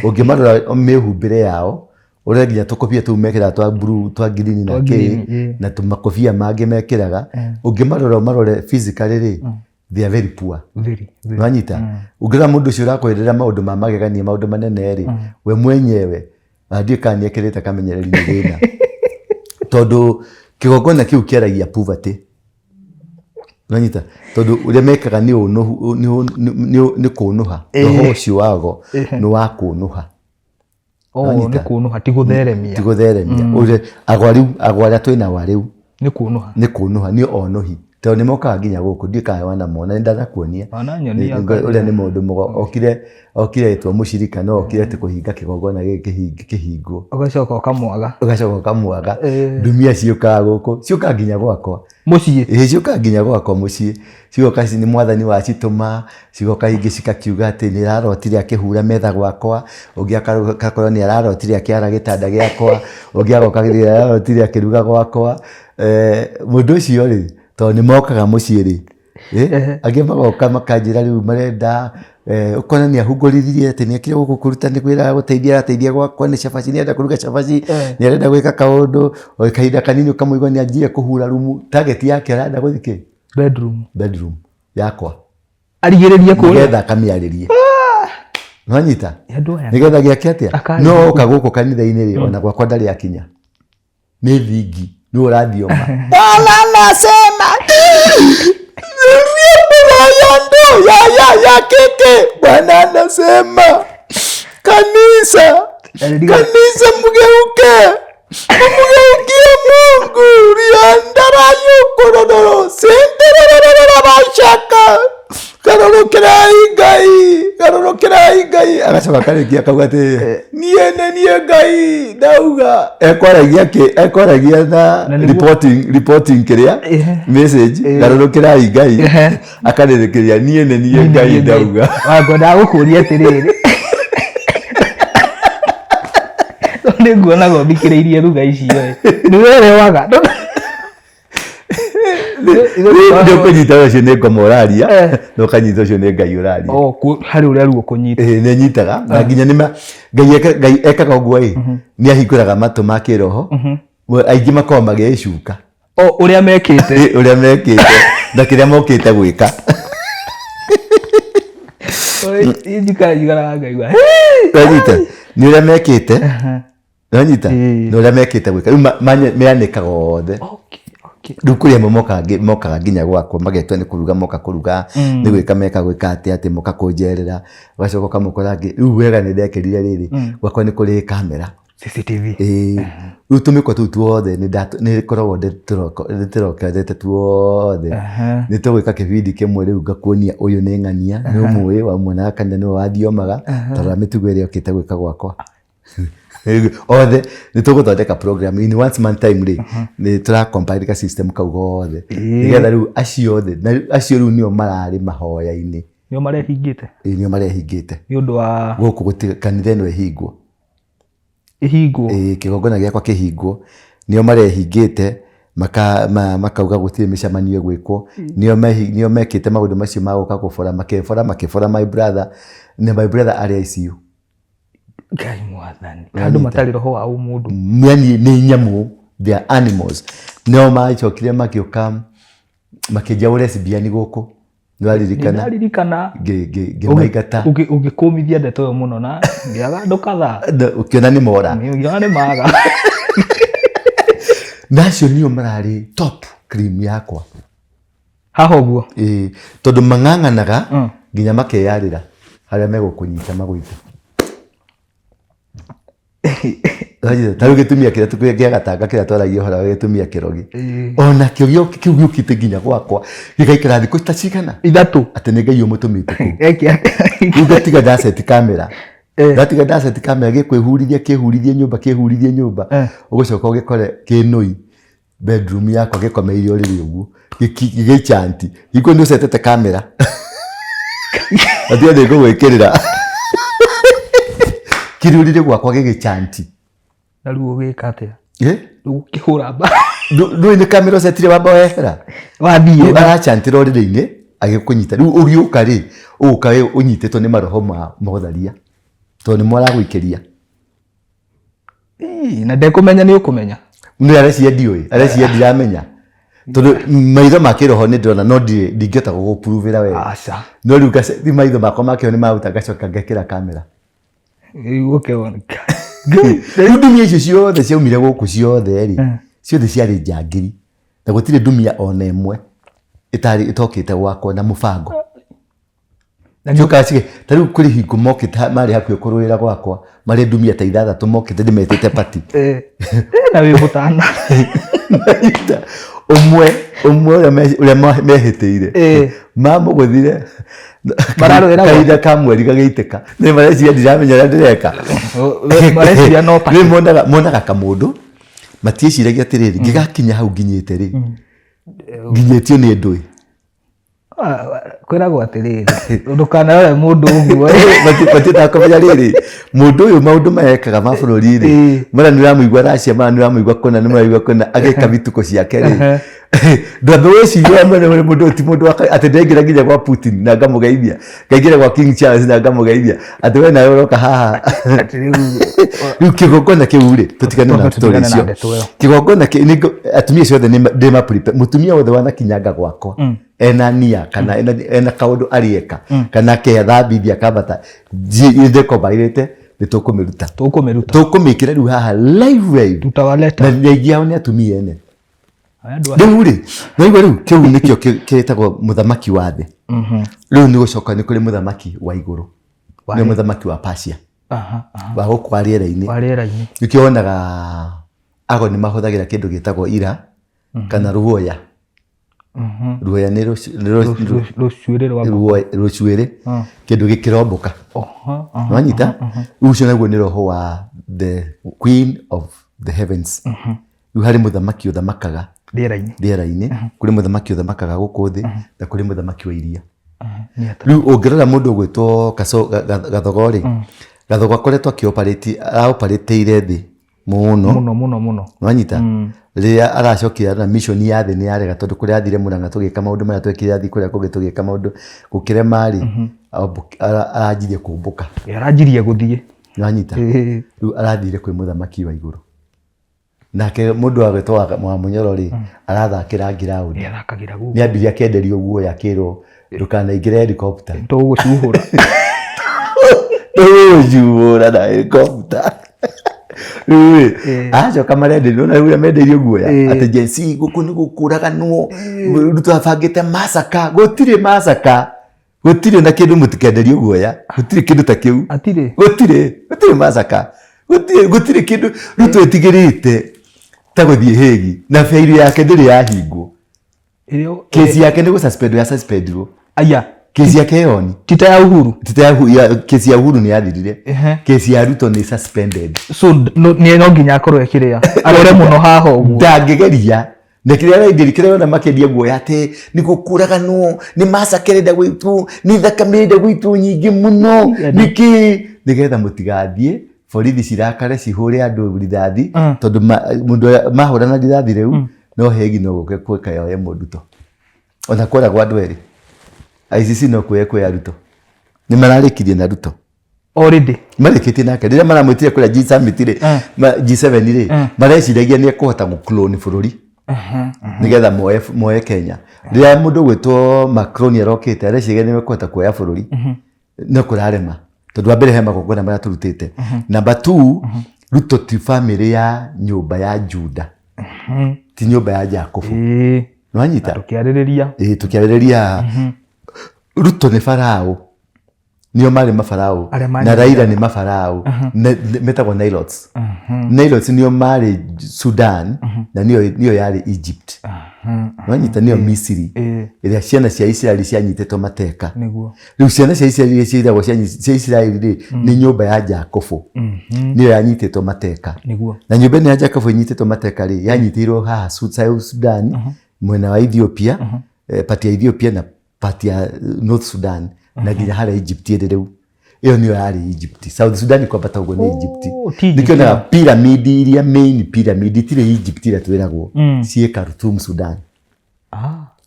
ungimarora mehumbire yao uria nginya tukobia tu mekira twa blue twa green na ke na tumakobia mangi mekiraga ungimarora marore physically ri they are very poor nanyita ungirora mundu ucio urakwerera maundu ma magegania maundu manene ri we mwenyewe ndiye kani ekirite kamenyereri ni thina tondu kigongona kiu kiaragia poverty nanyita tondu uria mekaga ni kunuha roho ucio wago ni wa kunuha
ni kunuha tigutheremia
uria agwaria twina wariu
ni
kunuha ni onuhi tondu ni mokaga nginya guku ndikae wana mona ndanakuonia uria ni mundu mugo okire twa mushirika no okire te kuhinga kigongona kihingo
ugacoka
ukamwaga ndumia ciukaga guku ciukaga nginya gwakwa
mucii
ciukaga nginya gwakwa mucii ciuka ni mwathani wa cituma ciuka hingi cikakiuga ati ni rarotire akihura metha gwakwa ugiakorwo ni ararotire akiara gitanda giakwa ugiagoka ni ararotire akiruga gwakwa mundu ucio ri to ni mokaga mucii ri angi magoka makanjira riu marenda ukona ni ahungorithirie ati ni akire guku kuruta ni kwira guteithia gwakwa ni cabaci ni enda kuruga cabaci ni arenda gwika kaundu o kahinda kanini ukamuigwa ni anjie kuhura rumu target yake arenda guthike bedroom yakwa
arigiririe kuri
getha kamiaririe nwanyita nigetha giake atia no kaguku kanitha-ini ri ona gwakwa ndari akinya ni vingi ni urathioma nasema ya keke Bwana anasema kanisa mgeuke Mugeukie Mungu. Riandara yukororo. Senterererera bashaka. Garũrũkĩrai Ngai. Agacoka karĩkia akauga atĩ niĩ Ngai ndauga. Ekoragia na reporting kĩrĩa message garũrũkĩrai Ngai. Akarĩrĩkĩria niĩ Ngai ndauga.
Ngwendaga gũkũria atĩrĩrĩ. Nĩ nguonaga ũthikĩrĩirie ruga icio. Nĩ werewaga.
Ndio kũnyita ũcio nĩ ngoma ũraria, no kanyita ũcio nĩ Ngai ũraria.
Harĩ ũrĩa ruo kũnyita.
Nĩ nyitaga na nginya Ngai ekaga ũguo nĩ ahingũraga matũ ma kĩroho, aingĩ makoragwo magĩcuka
ũrĩa mekĩte
na kĩrĩa mokĩte gwĩka.
Njikaraga ngaigua
nĩ ũrĩa mekĩte, nanyita nĩ ũrĩa mekĩte gwĩka, rĩu meanĩkaga othe. Rĩu kũrĩ amwe mokaga nginya gwakwa magetwo nĩ kũruga, moka kũruga nĩ gwĩka meka gwĩka atĩ moka kũnjerera, ũgacoka ũkamũkora rĩu wega nĩ ndekĩrire rĩrĩ gwakwa nĩ kũrĩ kamera
CCTV.
Rĩu tũmĩkwa tũu tuothe nĩ rĩkoragwo ndĩtũrokete tuothe, nĩ tũgwĩka kĩbindi kĩmwe rĩu ngakuonia ũyũ nĩ ng'ania nĩ ũmũĩ wamuonaga kana nĩwe wathiomaga tondũ wa mĩtugo ĩrĩa ũkĩte gwĩka gwakwa othe. Nĩ tũgũthondeka program in once man time rĩ nĩ tũracompile ka system kau gothe nĩgetha rĩu acio rĩu nĩo mararĩ mahoya-inĩ,
nĩo marehingĩte
nĩ ũndũ wa gũkũ kanitha ĩno ĩhingwo kĩgongona gĩakwa kĩhingwo, nĩo marehingĩte makauga gũtirĩ mĩcemanio gwĩkwo, nĩo mekĩte maũndũ macio ma gũka gũbora makĩbora my brother arĩa ICU.
Ngai mwathani, andũ matarĩ roho wa ũmũndũ,
nĩ nyamũ, they are animals. Nĩo macokire makĩũka makĩnja lesbian gũkũ, nĩwaririkana ngĩmaingata
ũngĩkũmithia ndeto ĩyo mũno na ngĩaga ndũkatha
ũkĩona nĩ mora nacio nĩo mararĩ top cream yakwa
haha ũguo,
tondũ mang'ang'anaga nginya makeyarĩra harĩa megũkũnyita magũite. Tarĩu gĩtumia kĩrĩa tũkũgĩa gatanga kĩrĩa twaragia ũhoro wa gĩtumia kĩrogi, ona kĩu gĩũkĩte nginya gwakwa gĩgaikara thikũ ta cigana 3 atĩ nĩ Ngai ũmũtũmĩte kũu. Rĩu ngatiga ndaceti kamera, kĩhurithie nyũmba, ũgũcoka ũgĩkore kĩnũi bedroom yakwa gĩkomeire ũrĩrĩ ũguo gĩgĩchanti gĩkũ nĩ ũcetete kamera athiĩ ngũgwĩkĩrĩra kĩrũrire gwakwa gĩgĩchanti.
Na rĩu ũgĩka atĩa? Rĩu ũkĩhũra mba
ndũĩ nĩ kamera ũcetire wamba wehera
wathiĩ
arachantĩra ũrĩrĩ-inĩ agĩkũnyita. Rĩu ũgĩũka rĩ ũgũka ũnyitĩtwo nĩ maroho ma ũtharia tondũ nĩ maragũikĩria
na ndekũmenya nĩ ũkũmenya
nĩ areciendia ndiramenya tondũ maitho ma kĩroho nĩ ndĩrona no ndingĩhota gũgũpuruvĩra wega, no rĩu maitho makwa ma kĩroho nĩ maruta ngacoka ngekĩra kamera. Rĩu ndumia icio ciothe ciaumire gũkũ ciothe rĩ ciothe ciarĩ njangiri na gũtirĩ ndumia ona ĩmwe ĩtokĩte gwakwa na mũbango. Ta rĩu kũrĩ hingo mokĩte marĩ hakuhĩ kũrũĩra gwakwa marĩ ndumia ta 6 mokĩte ndĩmetĩte pati
na wĩ mũtana
ũmwe ũrĩa mehĩtĩire mamũgũthire kahinda ka mweri gagĩitĩka nĩ mareciria ndiramenya ũrĩa ndĩreka. Monaga kamũndũ matiĩciragia atĩrĩrĩ ngĩgakinya hau nginyĩte rĩ nginyĩtio nĩ ndũĩ
kwĩragwo atĩrĩrĩ ndũkanarore mũndũ ũguo
matiĩtaga kũmenya rĩrĩ mũndũ ũyũ maũndũ mayekaga mabũrũri-rĩ mara nĩ ũramũigua Russia mara nĩ ũramũigua kũna nĩ mũraigua kũna agĩka vituko ciake rĩ ndweciria mũndũ ti mũndũ atĩ ndaingĩra nginya gwa Putin na ngamũgeithia ngaingĩra gwa King Charles na ngamũgeithia atĩ we nawe ũroka haha. Rĩu kĩgongona kĩu rĩ tũtigane na story icio. Kĩgongona atumia ciothe ndĩ ma-prepare, mũtumia wothe wanakinyanga gwakwa ena nia kana ena kaũndũ arĩeka kana kethambithia kambata ndĩkombairĩte nĩ tũkũmĩkĩra rĩu haha live na aingĩ ao nĩ atumia ene. Rĩu rĩ naigua rĩu kĩu nĩkĩo kĩretagwo mũthamaki wa thĩ. Rĩu nĩ gũcoka nĩ kũrĩ mũthamaki wa igũrũ, nĩ mũthamaki wa Persia wa gũkũ wa rĩera-inĩ. Nĩkĩo wonaga ago nĩ mahũthagĩra kĩndũ gĩtagwo ira kana ruoya. Ruoya nĩ rũcuĩrĩ kĩndũ gĩkĩrombũka. Wanyita ũcio naguo nĩ roho wa the queen of the heavens. Rĩu harĩ mũthamaki ũthamakaga rĩera-inĩ, kũrĩ mũthamaki ũthamakaga gũkũ thĩ na kũrĩ mũthamaki wa iria. Rĩu ũngĩrora mũndũ ũgwĩtwo Gathogo-rĩ, Gathogo akoretwo operate-ire thĩ mũno. Wanyita rĩrĩa aracokire na mission ya thĩ nĩ yarega tondũ kũrĩa athire Mũrang'a tũgĩka maũndũ marĩa twekire athi kũrĩa kũngĩ tũgĩka maũndũ gũkĩrema-rĩ aranjirie kũmbũka.
Aranjirie gũthiĩ.
Wanyita rĩu arathire kwĩ mũthamaki wa igũrũ. Nake mũndũ wagwĩtwo wa Mũnyoro-rĩ arathakĩra ground. Nĩ ambirie akenderio guoya akĩrwo ndũkanaingĩre helicopter.
Tũgũcuhũra.
Tũgũcuhũra na helicopter. Acoka marenderio na rĩu mendeirio guoya atĩ Gen Z gũkũ nĩ gũkũraganwo Ruto abangĩte macaka. Gũtirĩ macaka, gũtirĩ na kĩndũ mũtikenderio guoya, gũtirĩ kĩndũ ta kĩu. Gũtirĩ macaka, gũtirĩ kĩndũ Ruto etigĩrĩte ta gũthiĩ Hague na faili yake ndĩrĩ yahingwo. Kesi yake nĩ gũsuspendirwo. Aya, kesi yake yoni
tita ya Uhuru.
Kesi ya Uhuru nĩ yathirire. Kesi ya Ruto nĩ suspended.
So nĩ no nginya akorwo ekĩrĩa arore mũno haha ũguo.
Ndangĩgeria na kĩrĩa araingĩrĩkĩra na makendia guoya atĩ nĩ gũkũraganwo, nĩ masakerenda gwitũ, nĩ thakamerenda gwitũ nyingĩ mũno, nĩkĩ nĩgetha mũtigathiĩ borithi cirakare cihũre andũ rithathi tondũ mũndũ mahũrana rithathi rĩu no Hague no gũke kweka yoye mũndũ to. Ona kũra gwa andũ erĩ ICC no kwea Ruto. Nĩ mararĩkirie na Ruto
already.
Marĩkĩtie nake rĩrĩa maramwĩtire kũrĩa G7-rĩ G7-rĩ mareciragia nĩ ekũhota gũclone bũrũri nĩgetha moe Kenya. Rĩrĩa mũndũ gwĩtwo Macron arokĩte areciria nĩ ekũhota kuoya bũrũri no kũrarema tondũ wa mbere he magongona marĩa tũrutĩte. Number 2, Ruto ti family ya nyũmba ya Juda, ti nyũmba ya Jacobu. Nwanyita tukĩarĩrĩria Ruto nĩ Farao, nĩo marĩ mafarao na Raila nĩ mafarao metagwo Nilotes. Nilotes nĩo marĩ Sudan na nĩyo yarĩ Egypt. Nwanyita nĩyo Misiri ĩrĩa ciana cia Israeli cianyitĩtwo mateka. Rĩu ciana cia Israeli ciĩragwo cia Israeli nĩ nyũmba ya Jacobu, nĩyo yanyitĩtwo mateka. Na nyũmba ĩno ya Jacobu ĩnyitĩtwo mateka-rĩ yanyitĩirwo haha Sudan mwena wa Ethiopia, pati ya Ethiopia na pati ya North Sudan na nginya harĩa Egypt rĩu. Iyo nĩyo yarĩ Egypt. South Sudan kwambata ũguo nĩ Egypt. Nĩkĩonaga pyramid iria main pyramid itirĩ Egypt ĩrĩa twĩragwo ciĩ Khartoum Sudan.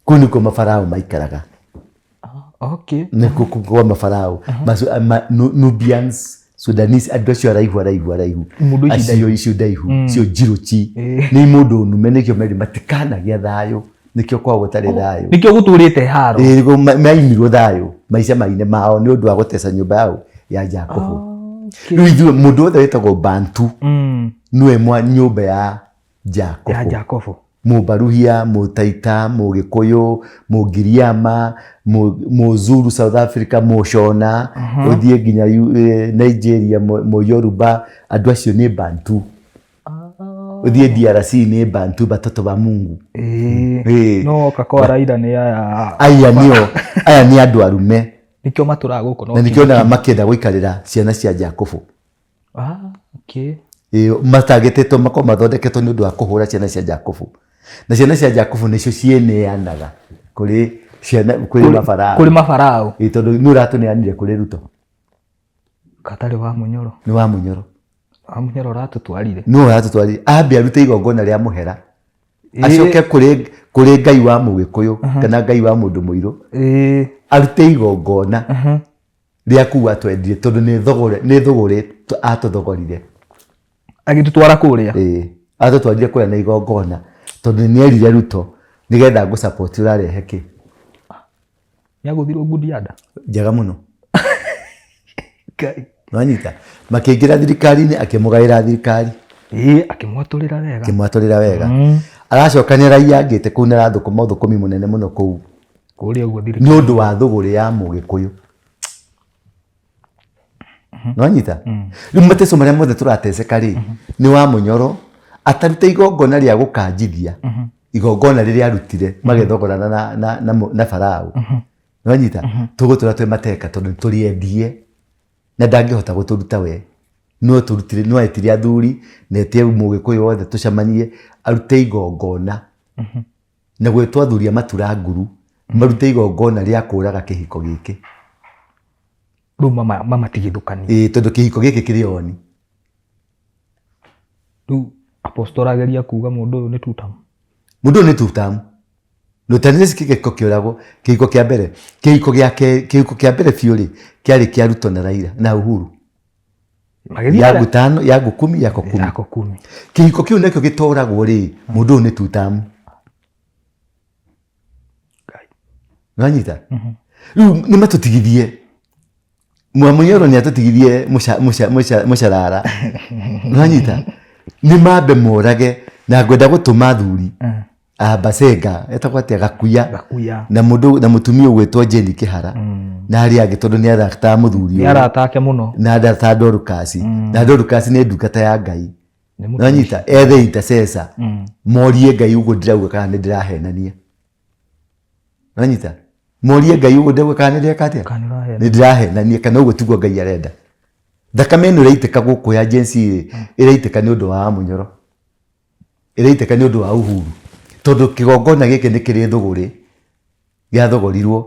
Kũu nĩkuo mafarao maikaraga. Nĩkuo kwa mafarao Nubians, Sudanese, andũ acio araihu acio icio ndaihu cio Jiruchi nĩ mũndũ nume nĩkĩo merĩ matikanagia thayũ. Nikio kwa gũtarĩ thayũ,
nikio gũtũrĩte haro
maimirwo thayũ maica maine mao nĩ ũndũ wa gũteca nyũmba yao ya Jacobu. Rĩu ithuĩ mũndũ wothe wĩtagwo Bantu nĩwe nyũmba ya Jacobu. Mũbaruhia, Mũtaita, Mũgĩkũyũ, Mũgiriama, Mũzulu South Africa, Mũshona, ũthiĩ nginya Nigeria, Mũyoruba, andũ acio nĩ Bantu. Udhie DRC ni Bantu, batoto ba Mungu.
No kakwa Raila ni
aya ni andu arume.
Nikio matura guko no.
Na nikio na makenda gũikarĩra ciana cia Jacobu. Matagetetwo mako mathondeketwo nĩ ũndũ wa kũhũra ciana cia Jacobu. Na ciana cia Jacobu nĩcio cieneanaga kũrĩ ciana
kũrĩ mafarao.
Tondũ nĩ ũratũneanire kũrĩ Ruto.
Katarĩ wa Mũnyoro.
Nĩ wa Mũnyoro.
Mũnyoro ratũtwarire.
No ratũtwarire. Ambia rute igongona rĩa mũhera. Acoke kũrĩ Ngai wa Mũgĩkũyũ kana Ngai wa mũndũ mũirũ. Arute igongona rĩa kuwa twendire tondũ nĩ thogore atũthogorire.
Agĩtũtwara kũrĩa.
Atũtwarire kũrĩa na igongona tondũ nĩ erire Ruto nĩgetha ngũ support ũrarehe kĩ.
Yagũthirwo Ngudianda.
Njega mũno. Ngai. Wanyita makĩingĩra thirikari-inĩ akĩmũgaĩra thirikari. Akĩmwatũrĩra wega. Aracokanĩra raia angĩte kũu na thũkũma ũthũkũmi mũnene mũno kũu.
Kũrĩa ũguo thirikari.
Nĩ ũndũ wa thũgũrĩ ya Mũgĩkũyũ. Wanyita. Rĩu mateso marĩa mothe tũrateceka rĩ nĩ wa Mũnyoro atarute igongona rĩa gũkanjithia igongona rĩrĩa arutire magethogorana na Farao nĩwanyita tũgũtũra twĩ mateka tondũ tũrĩendie na ndangĩhota gũtũruta we no tũrutire no etire athuri na etie Mũgĩkũyũ wothe tũcemanie arute igongona na gwĩtwo athuri a matura nguru marute igongona rĩa kũraga kĩhiko gĩkĩ
rĩu mamatigithũkanie
tondũ kĩhiko gĩkĩ kĩrĩ oni
rĩu Apostle ageria kuga mũndũ ũyũ nĩ Tutamu.
Mũndũ ũyũ nĩ Tutamu. Notanire kĩhiko kĩoragwo kĩhiko kĩa mbere kĩhiko kĩa mbere biũ rĩ kĩarĩ kĩa Ruto na Raila na Uhuru. Yangu 5 yangu 10 yako 10. Kĩhiko kĩu nakĩo gĩtoragwo rĩ mũndũ ũyũ nĩ Tutamu. Nanyita? Rĩu nĩ matũtigithie. Mũnyoro nĩ atũtigithie mũcarara. Nanyita? Nĩ mambe morage na ngwenda gũtũma athuri Basenga etagwo atia Gakuya na mũndũ na mũtumia ũgwĩtwo Jeni Kĩhara na arĩa angĩ tondũ nĩ athakta mũthuri
ũyũ nĩ aratake mũno
na athakta Dorcas na Dorcas nĩ ndungata ya Ngai nanyita ethe intercessor morie Ngai ũguo ndirauga kana nĩ ndĩrahenania nanyita morie Ngai ũguo ndĩrauga kana nĩ ndĩreka nĩ ndĩrahenania kana ũguo tiguo Ngai arenda thakame ĩno ĩraitĩka gũkũ ya Jensi ĩraitĩka nĩ ũndũ wa Mũnyoro ĩraitĩka nĩ ũndũ wa Uhuru tondũ kĩgongona gĩkĩ nĩ kĩrĩ thũgũrĩ gĩathogorirwo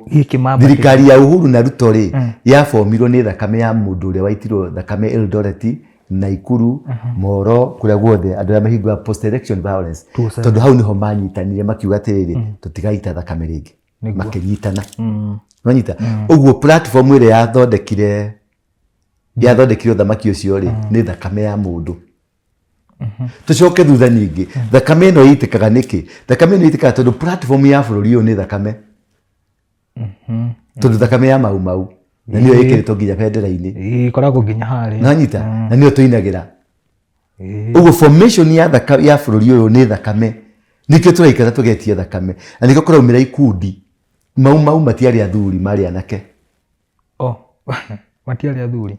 thirikari ya Uhuru na Ruto rĩ yabomirwo nĩ thakame ya mũndũ ũrĩa waitirwo thakame Eldoret Naikuru Moro kũrĩa guothe andũ arĩa mahingũra post election violence tondũ hau niho manyitanire makiuga atĩrĩrĩ tũtigaita thakame rĩngĩ makĩnyitana nonyita ũguo platform ĩrĩa yathondekire ũthamaki ũcio rĩ nĩ thakame ya mũndũ tucoke thutha ningĩ thakame ĩno ĩitĩkaga nĩkĩ thakame ĩno ĩitĩkaga tondũ platform ya bũrũri ũyũ nĩ thakame tondũ thakame ya Mau na nĩyo ĩkĩrĩtwo nginya bendera-inĩ
ĩkoragwo nginya harĩa
nanyita na nĩyo tũinagĩra ũguo formation ya bũrũri ũyũ nĩ thakame nĩkĩo tũraikara tũgetie thakame na nĩkĩo kũraumĩra ikundi Mau matiarĩ athuri marĩ anake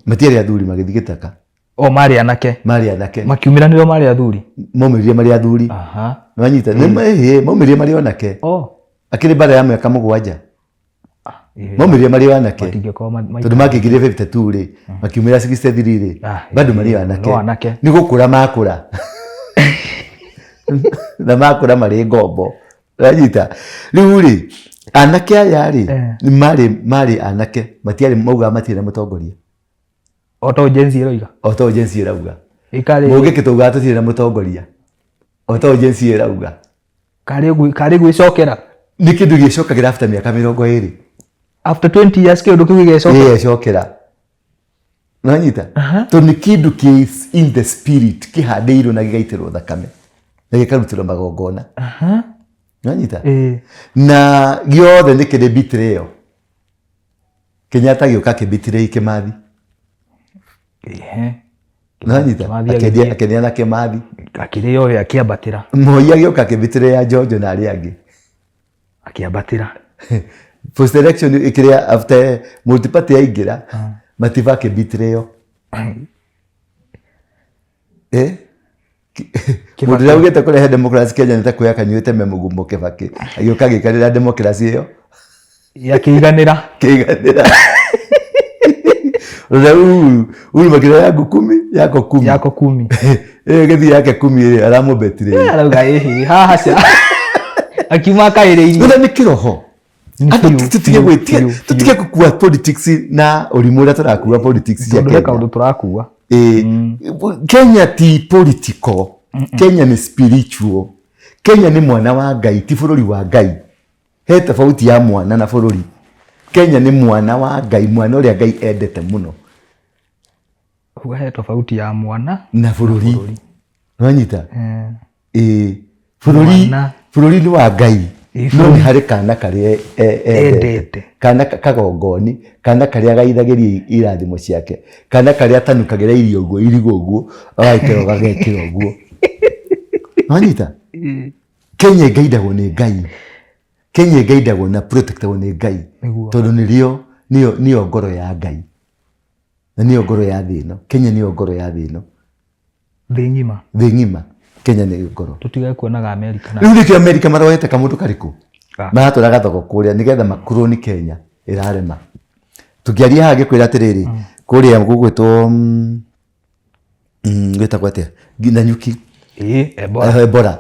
matiarĩ athuri magĩthiĩ Gĩthaka
marĩ anake makiumiranĩrwo marĩ athuri
maumĩrire marĩ athuri nanyita maumĩrire marĩ anake akĩrĩ bara ya mĩaka 7 maumĩrire marĩ anake tondũ makĩingĩrire 52 rĩ makiumĩra 63 rĩ bado marĩ anake nĩ gũkũra makũra na makũra marĩ ngombo nanyita rĩu rĩ anake aya rĩ marĩ anake matiarĩ mauga matiarĩ mũtongoria
Oto Jensi ĩrauga
mũngĩ kĩtauga tũtirĩ na mũtongoria Oto Jensi ĩrauga
karĩ gwĩcokera
nĩ kĩndũ gĩcokagĩra after mĩaka 20
after 20 years kĩndũ kĩu
gĩgecokera nanyita tondũ nĩ kĩndũ kĩ in the spirit kĩhandĩirwo na gĩgaitĩrwo thakame na gĩkarutĩrwo magongona nanyita na gĩothe nĩ kĩrĩ betrayal Kenyatta gĩũka kĩbitray Kĩmathi nanyita akĩnia na Kĩmathi
akĩrĩo akĩambatĩra
Moi agĩũka kĩbitray ya George na arĩa angĩ
akĩambatĩra
post election ikĩrĩa after multiparty yaingĩra Matiba akĩbitrayo mũndũ ũrĩa ugĩte kũrehe democracy Kenya nĩ ta kuoya kanyuĩte Mũgumo Kĩbakĩ agĩũka agĩkarĩra democracy ĩyo
yakĩiganĩra
rĩu makĩra yangu 10
yako 10
gĩthi yake 10 aramũbetire
arauga haha cia akiuma kaĩrĩirie
nĩ kĩroho tutige gũkua politics na ũrimũ ũrĩa tũrakua politics ya Kenya
kaũndũ tũrakua
Kenya ti political Kenya ni spiritual Kenya ni mwana wa Ngai ti bũrũri wa Ngai he tofauti ya mwana na bũrũri Kenya ni mwana wa Ngai mwana ũrĩa Ngai endete mũno
he tofauti ya mwana
na bũrũri nonyita bũrũri ni wa Ngai no nĩ harĩ kana karĩa endete kana kagongoni kana karĩa gaithagĩria irathimo ciake kana karĩa atanukagĩra irio ũguo irigo ũguo agakĩrwo gagekĩra ũguo nonyita Kenya ĩgaidagwo nĩ Ngai Kenya ĩgaidagwo na protectagwo nĩ Ngai tondũ nĩyo ngoro ya Ngai na nĩyo ngoro ya thĩ ĩno Kenya nĩyo ngoro ya thĩ ĩno
thĩ ng'ima
Kenya nĩ ngoro
tutigae kuonaga Amerika na
rĩu nĩkĩo Amerika maroete kamũndũ karĩkũ maratũraga thoko kũrĩa nĩgetha makuroni Kenya ĩrarema tukiaria haha ngĩkwĩra atĩrĩrĩ kũrĩa gũgwĩtwo gwĩtagwo atĩa Nanyuki Ebola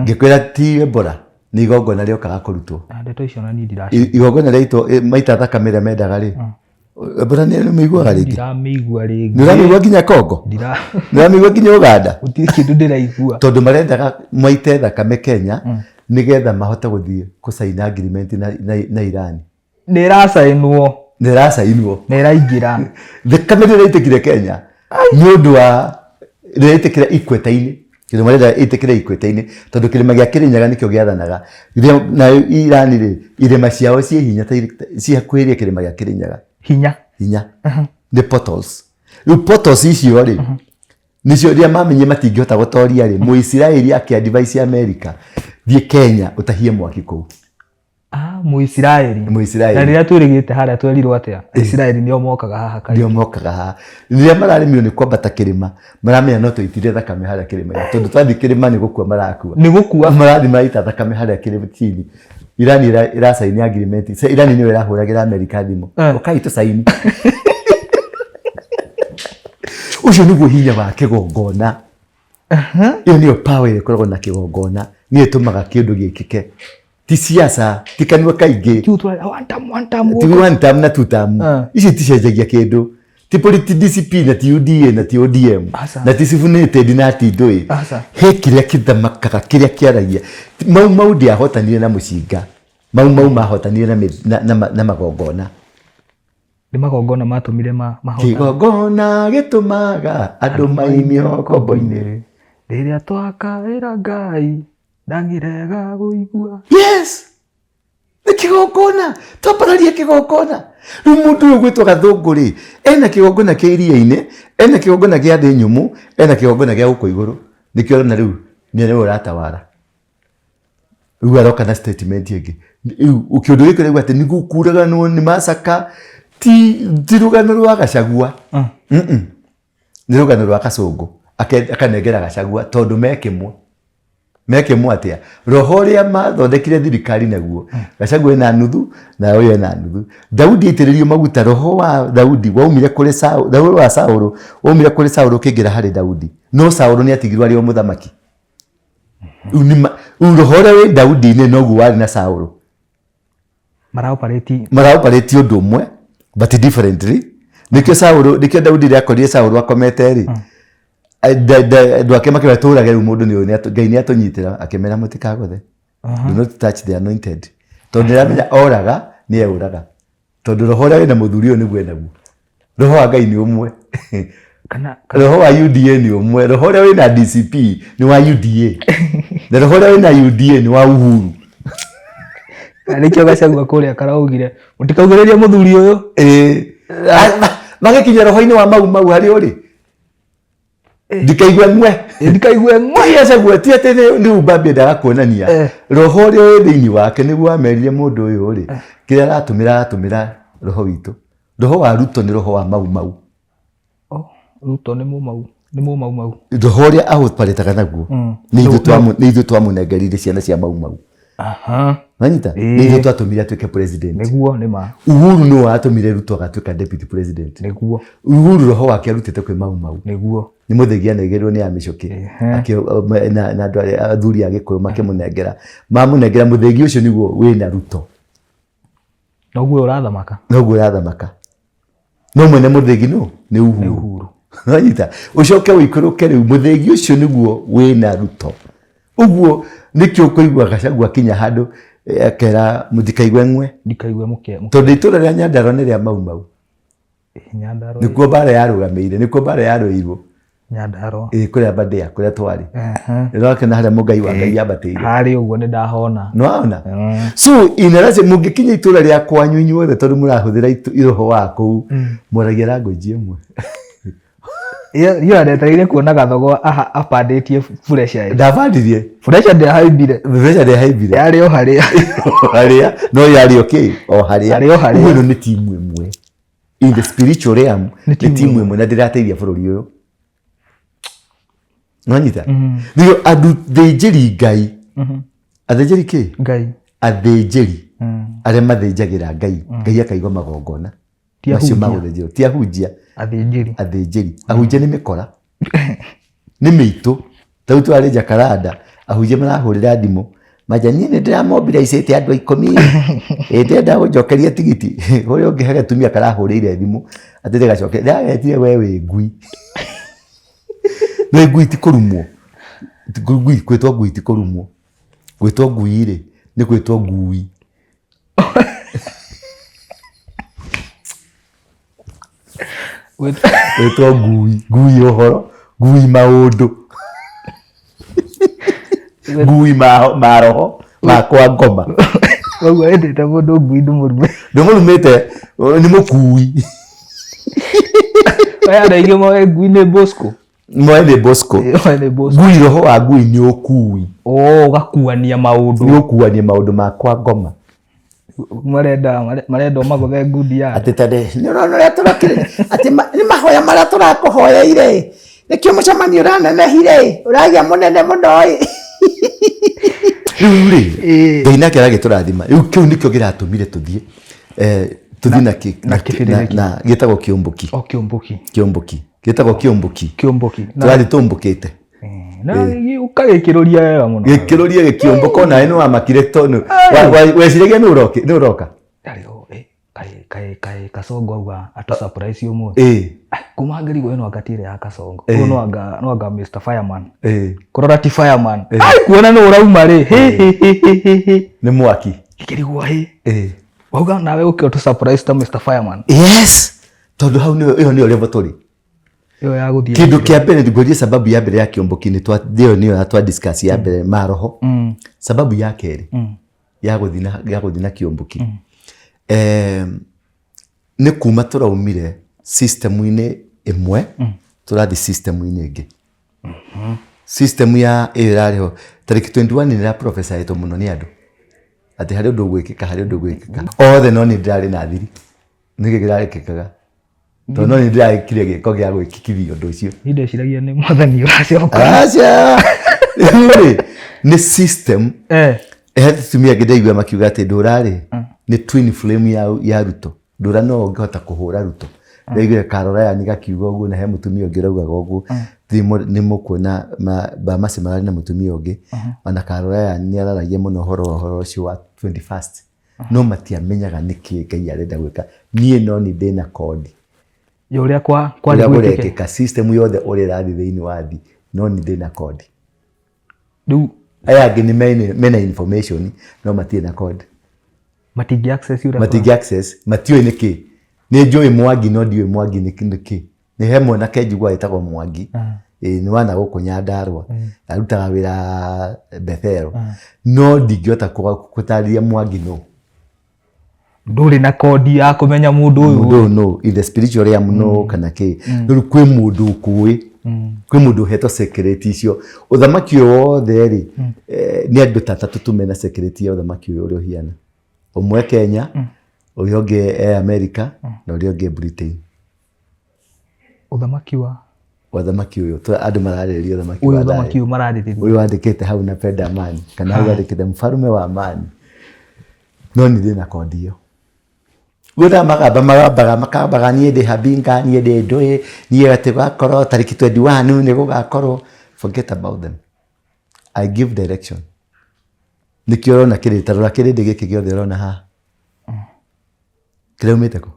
ngĩkwĩra ti Ebola nĩ igongona rĩokaga kũrutwo
ndeto icio na niĩ ndiraci
igongona rĩitwo maita thakame ĩrĩa mendaga rĩ Ebola nĩ mĩiguaga rĩngĩ
ndiramĩigua rĩngĩ
nĩ ũramĩigua nginya Kongo nĩ ũramĩigua nginya Uganda
gũtirĩ kĩndũ ndĩraigua
tondũ marendaga maite thakame Kenya nĩgetha mahote gũthiĩ kũsaina agreement na Iran
nĩ ĩracainwo
nĩ
ĩraingĩra
thakame ĩraitĩkire Kenya nĩ ũndũ wa ĩraitĩkire ikweta-inĩ kĩndũ marenda ĩtĩkire ikweta-inĩ tondũ kĩrĩma gĩa Kĩrĩnyaga nĩkĩo gĩathanaga na Iran rĩ irĩma ciao ciĩ hinya cihakuhĩrĩirie kĩrĩma gĩa Kĩrĩnyaga hinya nĩ portals rĩu portals icio rĩ nĩcio rĩrĩa mamenye matingĩhota gũtoria rĩ Mũisiraeli akĩadvise America thiĩ Kenya ũtahie mwaki kũu
Mũisiraeli na rĩrĩa twĩrĩgĩte harĩa twerirwo atĩa Israeli nĩo mokaga haha
rĩrĩa mararĩmĩrwo nĩ kwambata kĩrĩma maramenya no tũitire thakame harĩa kĩrĩma tondũ twathi kĩrĩma nĩ gũkua marakua marathi maita thakame harĩa kĩrĩma chini Iran irasaini agreement Iran nĩyo ĩrahũragĩra America thimũ ũkai tũsaini ucio nĩguo hinya wa kĩgongona iyo nĩyo power ĩrĩa ĩkoragwo na kĩgongona nĩ ĩtũmaga kĩndũ gĩkĩke ti siasa ti kanua kaingĩ ti one term na two term ici ticenjagia kĩndũ ti political discipline na ti UDA na ti ODM na ti Sifunited na ti Ndũĩ he kĩrĩa kĩthamakaga kĩrĩa kĩaragia mau ndiahotanire na mũcinga mau mahotanire na magongona
nĩ magongona matũmire mahotana
kĩgongona gĩtũmaga andũ maimio kombo-inĩ
rĩrĩa twakaĩra Ngai ndangĩrega gũigua
yes nĩ kĩgongona twambararia kĩgongona rĩu mũndũ ũyũ gwĩtwo Gathũngũ rĩ ena kĩgongona kĩa iria-inĩ ena kĩgongona gĩa thĩ nyũmũ ena kĩgongona gĩa gũkũ igũrũ nĩkĩo na rĩu nĩ ũratawara rĩu aroka na statement ĩngĩ ũkĩũndũ gĩkĩ rĩu atĩ nĩgũkuraganwo nĩ macaka ti rũgano rwa Gachagua nĩ rũgano rwa Kasongo akanengera Gachagua tondũ mekĩmwe atĩa roho ũrĩa mathondekire thirikari naguo Gachagua ena nuthu na ũyũ ena nuthu Daudi aitĩrĩrio maguta roho wa Daudi waumire kũrĩ Saũlũ roho wa Saũlũ waumire kũrĩ Saũlũ ũkĩingĩra harĩ Daudi no Saũlũ nĩ atigirwo arĩ o mũthamaki roho ũrĩa wĩ Daudi-inĩ noguo warĩ na Saũlũ maraoperate ũndũ ũmwe but differently nĩkĩo Daudi rĩa akorire Saũlũ akomete rĩ andũ ake makĩmatũraga rĩu mũndũ Ngai nĩ atũnyitĩra akĩmera mũtikagothe do not touch the anointed tondũ nĩramenya oraga nĩ eũraga tondũ roho ũrĩa wĩna mũthuri ũyũ nĩguo enaguo roho wa Ngai nĩ ũmwe roho wa UDA nĩ ũmwe roho ũrĩa wĩna DCP nĩ wa UDA na roho ũrĩa wĩna UDA nĩ wa Uhuru
nĩkĩo Gachagua kũrĩa karaugire mũtikaugĩrĩrie mũthuri ũyũ
magĩkinya roho-inĩ wa mau harĩ ũrĩ ndikaigue ng'we Gachagua ti atĩ nĩ Ubambi endaga kuonania roho ũrĩa wĩ thĩinĩ wake nĩguo amerire mũndũ ũyũ rĩ kĩrĩa aratũmĩra roho witũ roho wa Ruto nĩ roho wa mau
Ruto nĩ mau
roho ũrĩa ahũparĩtaga naguo nĩ ithuĩ twamũnengerire ciana cia mau nanyita nĩ ithuĩ twatũmire atuĩke president
nĩguo nĩ ma
Uhuru nĩwe watũmire Ruto agatuĩka deputy president
nĩguo
Uhuru roho wake arutĩte kwĩ mau
nĩguo
nĩ mũthegi anegerwo nĩ Amĩcoki na andũ arĩa athuri a Gĩkũyũ makĩmũnengera mamũnengera mũthegi ũcio nĩguo wĩna Ruto
noguo ũrathamaka
no mwene mũthegi nĩ Uhuru nanyita ũcoke wĩikũrũke rĩu mũthegi ũcio nĩguo wĩna Ruto ũguo nĩkĩo ũkũigua Gachagua kinya handũ akera mũtikaigue ng'we tondũ itũra rĩa Nyandarua nĩ rĩa mau nĩkuo mbara yarũgamĩire nĩkuo mbara yarũirwo
Nyandarua
kũrĩa Mbadea kũrĩa twarĩ nĩrakena harĩa mũngai wa Ngai ambatĩire
harĩ ũguo nĩ ndahona
nĩwaona so inarase mũngĩkinya itũra rĩa kwanyu inyuothe tondũ mũrahũthĩra iroho wa kũu mwaragia language ĩmwe
Yo aretereire kuona Gathogwa apandĩtie pressure
ndabandirie
pressure ndĩhaimbire yarĩ o harĩa
no yarĩ okay o harĩa ũguo nĩ timu ĩmwe in the spiritual realm nĩ timu ĩmwe na ndĩrateithia bũrũri ũyũ Nwanyita ndio adu thĩnjĩri Ngai athĩnjĩri ki
Ngai
athĩnjĩri arĩa mathĩnjagĩra Ngai Ngai akaigua magongona macio magũthĩnjĩrwo ti ahunjia athĩnjĩri ahunjia nĩ mĩkora nĩ mĩitũ tau twarĩ Jakaranda ahunjia marahũrĩra thimũ maja niĩ nĩ ndĩramobilizĩte andũ 10 ndĩrenda gũnjokeria tigiti ũrĩa ũngĩ he gatumia karahũrĩire thimũ atĩ ndĩgacoke ndagetire we wĩ ngui nĩ ngui ti kũrumwo ngui gwĩtwo ngui ti kũrumwo gwĩtwo ngui rĩ nĩ gwĩtwo ngui gwĩtwo ngui ũhoro ngui maũndũ ngui ma roho makwa ngoma
Wagwa endete mũndũ ngui
ndũmũrumĩte nĩ mũkui
aya ndaigĩ moe ngui nĩ Bosco
moe nĩ Bosco ngui roho wa ngui nĩ ũkui
ũgakuania maũndũ
nĩ ũkuania maũndũ makwa ngoma
marenda magũthe ngundi ya
atĩ tade nĩ ũrona tũrakĩre atĩ nĩ mahoya marĩa tũrakũhoyeire nĩkĩo mũcemanio ũranenehire ũragĩa mũnene mũno rĩu rĩ Ngai nake aragĩtũrathima rĩu kĩu nĩkĩo kĩratũmire tũthiĩ na gĩtagwo kĩũmbũki gĩtagwo kĩũmbũki tũrathiĩ tũmbũkĩte
na ũkagĩkĩrũria wega mũno
gĩkĩrũria gĩkĩũmbũka nawe nĩ wamakire tondũ weciragia nĩ ũroka
Kasongo auga atu surprise ũmũthĩ kuma ngĩrigwo ĩno agatire ya Kasongo no anga Mr Fireman kũrora ti Fireman kuona nĩ ũrauma rĩ
nĩ mwaki
ngĩrigwo wauga nawe ũkĩo tu surprise ta Mr Fireman
yes tondũ hau ĩyo nĩyo level tũrĩ
ĩyo ya gũthiĩ
kĩndũ kĩa mbere ngwĩrie sababu ya mbere ya kĩũmbũki nĩyo twa discuss ya mbere maroho sababu ya kerĩ ya gũthiĩ na kĩũmbũki nĩ kuma tũraumire system-inĩ ĩmwe tũrathiĩ system-inĩ ĩngĩ system ya ĩrarĩho tarĩki 21 nĩ professor mũno nĩ andũ atĩ harĩ ũndũ gwĩkĩka othe no nĩ ndĩrarĩ na thiri nĩkĩ kĩrarĩkĩkaga tondũ no nĩ ndĩrakire gĩko gĩa gwĩkikithia ũndũ ũcio
ndeciragia nĩ mwathani ũracoka
nĩ system tumia ngĩndaigua makiuga atĩ ndũrarĩ nĩ twin flame ya Ruto ndũra no ũngĩhota kũhũra Ruto ndaigire Caroline gakiuga ũguo na he mũtumia ũngĩ raugaga ũguo nĩ mũkuona Bamasi mararĩ na mũtumia ũngĩ ona Caroline nĩ araragia mũno ũhoro ũcio wa 21st no matiamenyaga nĩkĩ Ngai arenda gwĩka niĩ no nĩ ndĩ na kodi
ya ũrĩa
gũrekĩka system yothe ũrĩa ĩrathiĩ thĩinĩ wa thĩ no nĩ ndĩ na kodi
rĩu
aya angĩ nĩ mena information no matirĩ na code
matingi access
matiũĩ nĩkĩ nĩ njũĩ Mwangi no ndiũĩ Mwangi nĩkĩ nĩ he mwanake njigua etagwo Mwangi nĩ wana gũkũ Nyandarua arutaga wĩra Bethel no ndingĩhota gũtarĩria Mwangi no
ndũrĩ na kodi ya kũmenya mũndũ ũyũ
no in the spiritual realm no kana kĩ rĩu kwĩ mũndũ ũkũĩ kwĩ mũndũ hetwo secret icio ũthamaki wothe rĩ nĩ andũ tatatũ tumena secret ya ũthamaki ũyũ ũrĩa ũhiana ũmwe Kenya ũrĩa ũngĩ America na ũrĩa ũngĩ Britain
ũthamaki
ũyũ andũ mararĩrĩria ũthamaki
ũyũ mararĩrĩria
ũyũ wandĩkĩte hau na Penda Amani kana hau wandĩkĩte mfarume wa amani no nĩ na kodi ĩyo gũtha makambaga niĩ ndĩ Habinga niĩ ndĩ Ndũĩ niĩ atĩ gwakorwo tarĩki 21 nĩ gũgakorwo forget about them I give direction nĩkĩo ũrona tarora kĩrĩndĩ gĩkĩ gĩothe ũrona haha kĩraumĩte kũ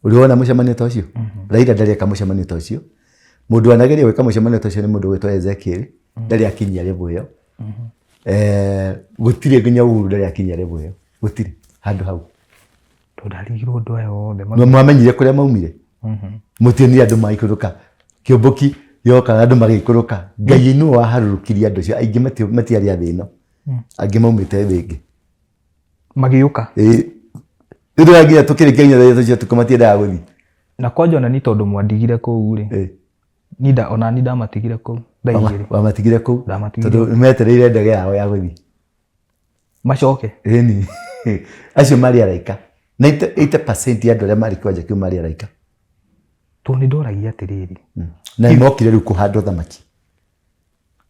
ũrĩona mũcemanio ta ũcio Raila ndarĩ mũcemanio ta ũcio mũndũ wanageria gwĩka mũcemanio ta ũcio nĩ mũndũ wĩtwo Ezekiel ndarĩ akinyia level ĩyo gũtirĩ nginya Uhuru ndarĩ akinyia level ĩyo gũtirĩ handũ hau
ndarigirwo ũndũ aya wothe
mwamenyire kũrĩa maumire mũtionire andũ maikũrũka kĩũmbũki yoka andũ magĩikũrũka Ngai nĩ waharũrũkirie andũ acio aingĩ matiarĩ athĩ ĩno angĩ maumĩte thĩ ĩngĩ
magĩũka
nĩtũraginya tũkĩrĩkia inya tũcio tũkamatiendaga gũthiĩ
na kwanja ona nĩ tondũ mwandigire kũu rĩ ona ni ndamatigire kũu ndaigire
wamatigire kũu tondũ metereire ndege yao ya gũthiĩ
macoke
ĩni acio marĩ araika 80% ya andũ arĩa marĩ kwanja kĩu marĩ araika
to nĩ ndoragia atĩrĩrĩ
na mokire rĩu kũhanda ũthamaki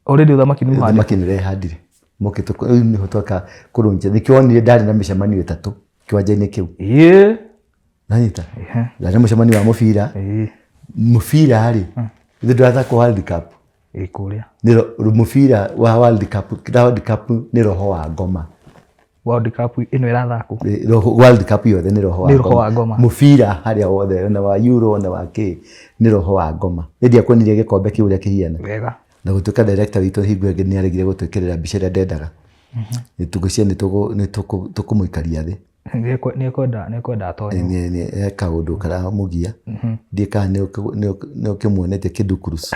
already uthamaki ni muhande
uthamaki ni rehandire mokito ni hotoka kurunje nikioni ndari na mishamanio 3 kiwanja-ini kiu nanyita ndari na mishamanio wa mufira hari ndiraza ko World Cup
kuria
niro mufira wa World Cup ni roho wa ngoma.
World Cup ino irathako
World Cup yothe ni roho wa ngoma. Mufira haria wothe na wa Euro na wa ki ni roho wa ngoma. Ndia kwonirie gikombe kiu ria kihiana
wega
na gutuka director witu hingwe ni aregire gutwekerera mbica ria ndendaga ni tugucia ni tukumuikaria thi
ni kwenda atonyo
ni kaundu kara mugia ndika ni ukimwonete kidukurus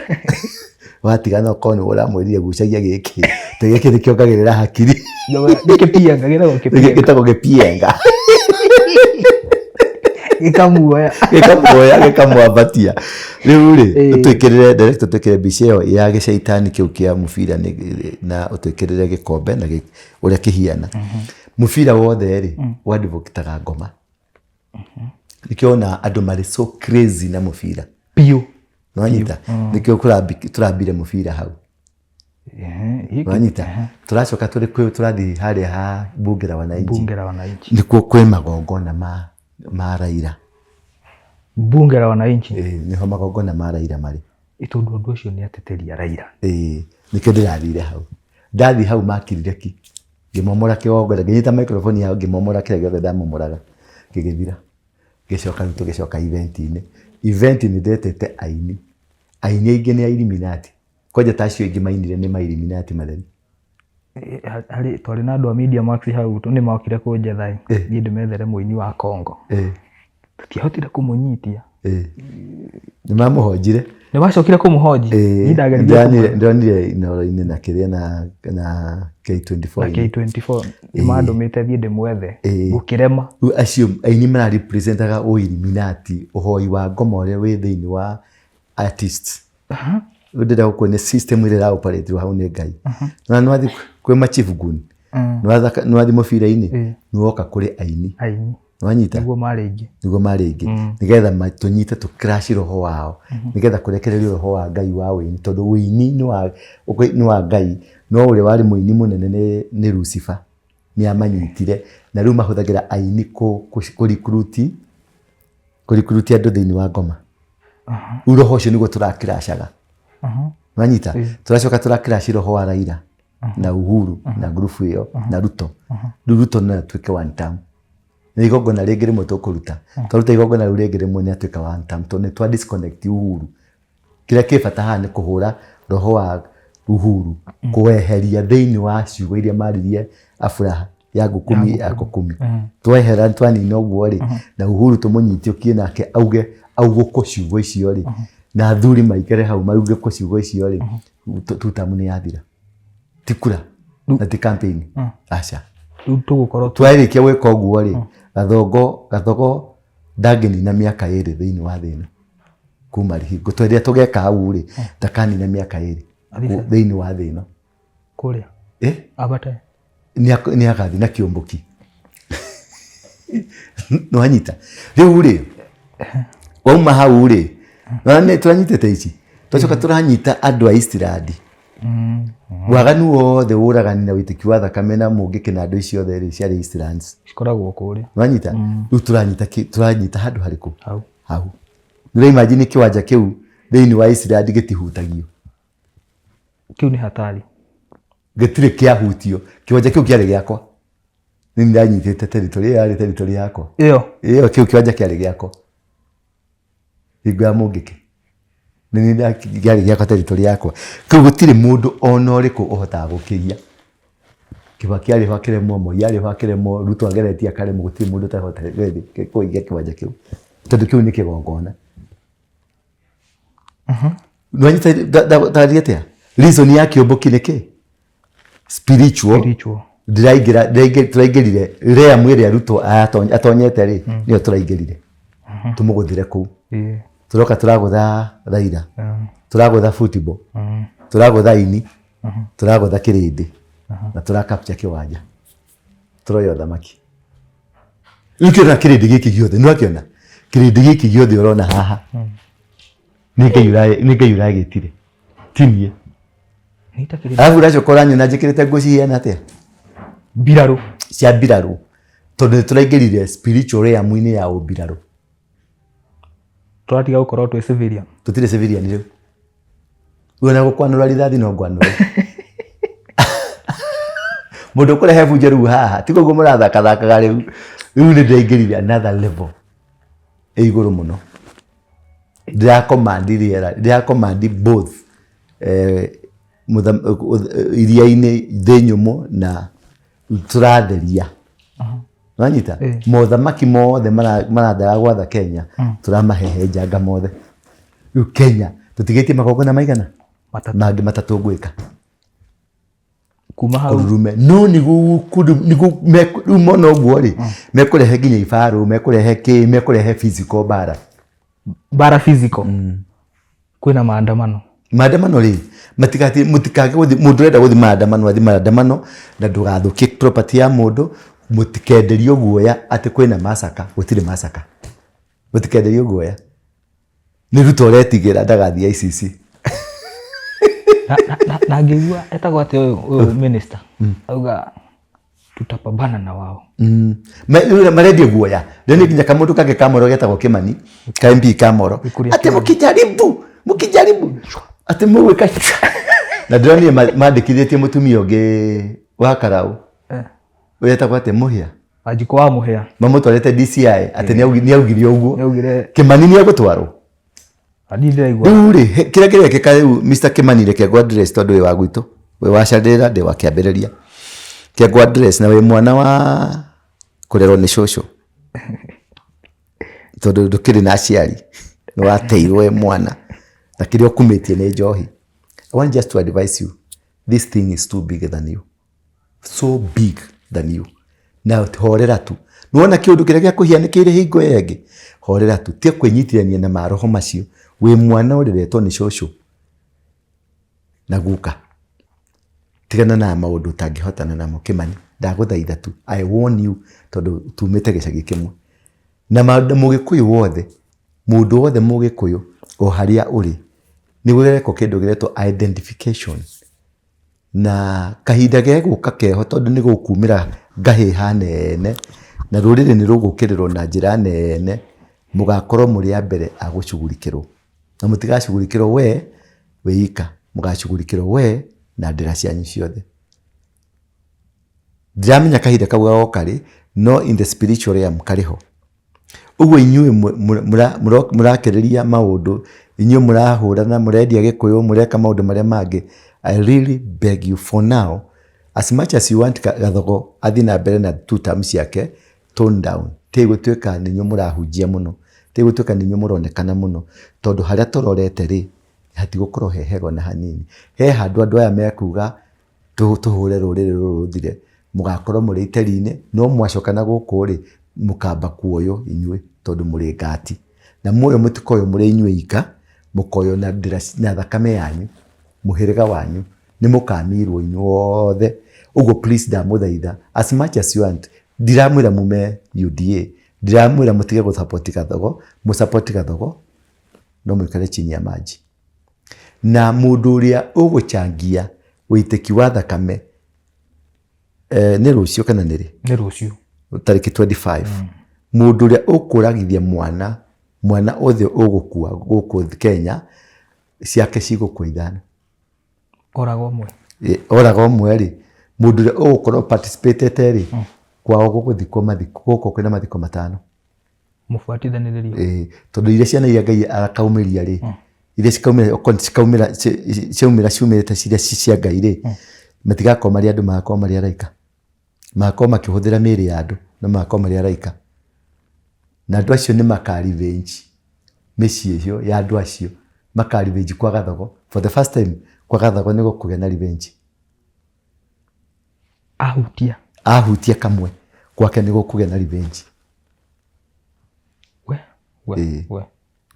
watigana ukoni uramwirire gucagia giki tegeke nikiongagirira hakiri
nikipienga
gitagwo gipienga gikamwambatia riu ri utwikirire director twikire mbica iyo ya gicaitani kiu kia mubira na utwikirire gikombe na uria kihiana mubira wothe ri wadivokitaga ngoma nikiona andu mari so crazy na mubira
pio
nwanyita nikio turambire mubira hau nwanyita turacoka turathi haria ha Bungera Wananchi nikuo kwe magongona ma Raila
Bungera Wananchi
niho magongona ma Raila mari
itundu ndu ucio ni ateteria Raila
nikio ndirathire hau ndathi hau makirire ki ngimomora kigongona nginyita microphone yao ngimomora kira giothe ndamomoraga kigithira gicoka event ni ndetete aini aingi ni Illuminati koja tacio ingi mainire ni Illuminati matheri
hari twari na andu a Media Max hau tu ni makire kunjetha ni ndimethere muini wa Kongo tutihotire kumunyitia
ni mamuhonjire
ni bacokire kumuhoji
ni ndonire inoro-ini na kiria na K24
ni mandumite thie ndimwethe gukirema
acio aini mara representaga Illuminati uhoi wa ngoma uria wi thiini wa artists ndira gukuonia system ira operate hau ni Ngai na nwathi kwe machief gun nwathi mubira-ini niwoka kuri aini nwanyita
niguo
mari ingi nigetha matunyite tu crash roho wao nigetha kurekereria roho wa Ngai wa wini tondu wini ni wa Ngai no uri wari muini munene ni Lucifer ni amanyitire na riu mahuthagira aini ku recruit andu thiini wa ngoma roho ucio niguo turakirashaga nwanyita turacoka turakirash roho wa Raila na Uhuru na group iyo na Ruto na twike one time ni igongona ringi rimwe tukuruta twaruta igongona riu ringi rimwe ni atwika one time tondu twa disconnect Uhuru kira kibata haha ni kuhura roho wa Uhuru kuweheria thiini wa ciugo iria maririe afuraha ya ngukumi twehera twanina uguo ri na Uhuru tumunyitio kie nake auguko ciugo icio ri na athuri maikare hau maruge ko ciugo icio ri tutamu ni yathira tikura na ti campaign acha
tugukorwo
twarikia gwika uguo ri gathogo ndangeni na miaka 2 thiini wa thina kuma rihingo twendia tugeka hau ri takani na miaka 2 thiini wa thina
kuria abate
ni agathi na kiomboki no anyita riu ri wauma hau ri na turanyitete ici twacoka turanyita andu a Eastland waganu wothe uragani na witiki wa thakame na mungi kinando icio theri cia Eastlands
cikoragwo kuria
wanyita riu turanyita handu hariku hau ni imagine kiwanja kiu thiini wa Eastland gitihutagio
kiu ni hatari
gitire kiahutio kiwanja kiu kiari giakwa ni ndanyitite territory yakwa iyo kiu kiwanja kiari giakwa igwa mungiki ni ndari giakwa territory yakwa kiu gutire mundu ona uriku uhotaga gukiria Kibaki ari hakiremo Moi ari hakiremo Ruto ageretia karemo gutire mundu tahota kuigia kiwanja kiu tondu kiu ni kigongona nwanyita ndariatia reason ya kiomboki niki spiritual turaingirire rea mwiri ya Ruto atonyete ri niyo turaingirire tumuguthire ku turoka turagutha Raila turagutha football turagutha ini turagutha kirindi na turakapcha kiwanja turoyo thamaki ikira kirindi giki giothe nwakiona kirindi giki giothe urona haha ni ngai uragitire tinie Alafu ndacokora nyona njikirite nguo cihiana atia
mbiraru
cia mbiraru tondu turaingirire spiritual realm-ini ya umbiraru
turatiga gukorwo twi civilian
tutire civilian riu wona gukwanura rithathi no ngwanura mundu kurehe bunjeru haha tigo guo murathaka thakaga riu ni ndaingirire another level iguru muno ndira command both iria-ini thi nyumu na turatheria wanyita mothamaki mothe marathaga gwatha Kenya turamahehenjanga mothe riu Kenya tutigitie magongona maigana mangi matatu gwika
kuma hau
rume no nigu mona uguo ri mekurehe nginya ibaru mekurehe physical bara
physical kwina maandamano
ri mutikage mundu renda guthi maandamano na ndugathukie property ya mundu mutikenderio guoya ati kwina masaka gutire masaka mutikenderio guoya ni ruto retigira ndagathia ICC
na ngigua etagwo ati uyu minister auga tutapambana na wao
maredia guoya ndio nginya kamundu kage kamoro getagwo Kimani ka MP kamoro ati mukijaribu ati mwika na ndoni mandikithitie mutumia ungi wa Karau wetagwo ati Muhia
Wanjiko wa Muhia
mamutwarete DCI ati ni augire uguo Kimani ni agutwarwo
adithira igwa
uri kira kirekeka riu Mr Kimani reke gwa address tondu we wa gwitu we wa Chandira de wa kiambiriria kia gwa address na we mwana wa kurerwo ni shosho tondu ndukiri na aciari ni wateirwo we mwana na kirio kumitie ni njohi. I want just to advise you, this thing is too big than you, so big than you. Now horera tu nuona kiundu kiria gia kuhianikire hingo yengi horera tu tie kwinyitithania na maroho macio we mwana ureretwo ni shosho na guka tigana na maundu tangihotana namo Kimani ndaguthaitha tu I warn you tondu tumite gicagi kimwe na mugikuyu wothe mundu wothe mugikuyu o haria uri ni gwireko kindu giretwo identification na kahinda geguka keho tondu ni gukumira ngahiha nene na rurire ni rugukirirwo na njira nene mugakorwo muri a mbere agucugurikirwo na mutigacugurikirwo we weika mugacugurikirwo we na ndira cianyu ciothe ndiramenya kahinda kau gokari no in the spiritual realm kariho uguo inyuĩ murakĩrĩria maundu inyuĩ murahũrana murendia gikuyu mureka maundu maria mangi I really beg you for now as much as you want Gathogo athi na mbere na 2 terms yake tone down tigutwika ninyu murahunjia muno tigutwika ninyu muronekana muno tondu haria tororete ri hatigukorwo hehego na hanini he handu aya mekuga tuhure rurire ruruthire mugakorwo muri iteri-ini no mwacokana guku ri mukamba kuoyo inyuĩ tondu muri ngati na muoyo mutikoyo muri inyuĩ ika mukoyo na ndira na thakame yanyu muhiriga wanyu ni mukamirwo inyuothe ugo please ndamuthaitha as much as you want ndiramwira mume UDA ndiramwira mutige gusupport Gathogo musupport Gathogo no mwikare chini ya maji na mundu uria uguchangia witeki wa thakame ni rucio kana niri
ni rucio
tariki 25 mundu uria ukuragithia mwana othe ugukua guku Kenya ciake cigukua ithano orago mwe ri mundu uria ugukorwo participate ri kwao guguthikwo mathiko guku kwina mathiko matano
mufuatithanirio
tondu iria ciana iria Ngai arakaumiria ri iria ciumirite ciria cia Ngai ri matigakoma mari andu magakoma mari araika magakoma makihuthira miri ya andu na magakoma mari araika na andu acio ni makari venji micii icio ya andu acio makari venji kwa Gathogo for the first time kwa Gathogo ni gukugia na revenge ahutia kamwe gwake ni gukugia na revenge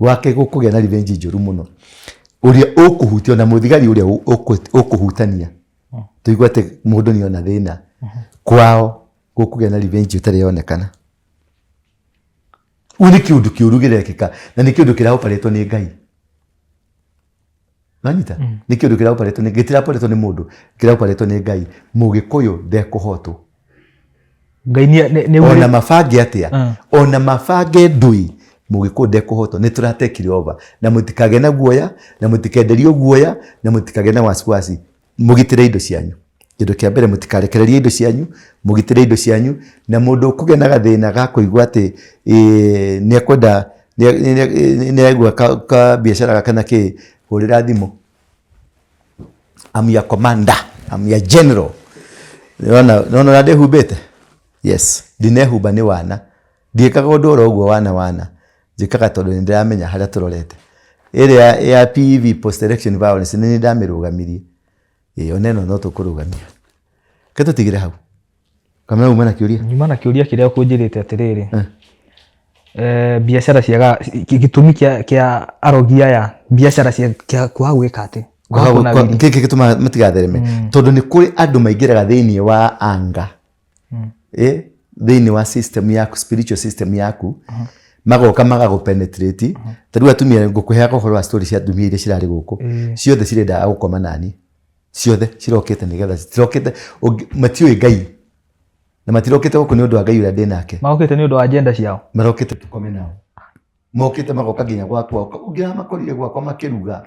wake gukugia na revenge njuru muno uria ukuhutio na muthigari uria ukuhutania tuigwate mundu ni ona thina kwao gukugia na revenge utari yonekana uni kiundu kiuru girekika na ni kiundu kiraoparetwo ni Ngai Nanyita nä kä å ndå kä raparetwo gä tiraparetwo nä må ndå kä raparetwo nä Ngai må gä kå yå ndekåhotwo
Ngai
ona mabange atä ona mabange ndå må gä kå ndekåhotwo nä tå ratekire over na må tikage na guoya na må tikenderio guoya na må tikage na wasiwasi må gä tä re indo cianyu kä ndå kä a mbere må tikarekererie indo cianyu må gä tä re indo cianyu na må ndå å kå gä na gathä na ga kå igua atä nä ekwenda nä aigua ka biacara gaka na kä hå rä ra thimå I'm your commander, I'm your general. Nona ndä humbä te yes ndinehumba nä wana ndiäkaga å ndå oro å guo wana njikaga tondå nä ndä ramenya harä a tå rorete ä ya PEV post election violence nä ndamä rå gamirie ona ä no no tå kå rå gamia ke tå tigä re hau kamera uma na kä å ria
nyuma na kä å ria kä rä a kå njä rä te atä rä rä biacara ciaga gä tå mi kä a arogi aya biacara cia kwaga gwä ka atä
kä gä tå ma matigathereme tondå nä kå rä andå maingä raga thä inä wa anga thä inä wa system yaku spiritual system yaku magoka magagå penetrate ta rä u atumia ngå kå heaga å horo wa story cia atumia iria cirarä gå kå ciothe cirendaga gå koma nani ciothe cirokä te nä getha cirokä te matiå Ngai na matirokä te gå kå nä å ndå wa Ngai å rä a ndä nake
magokä te nä å ndå wa agenda ciao
marokä te tå kome nao mokä te magoka nginya gwakwa å ngä ra makorire gwakwa makä ruga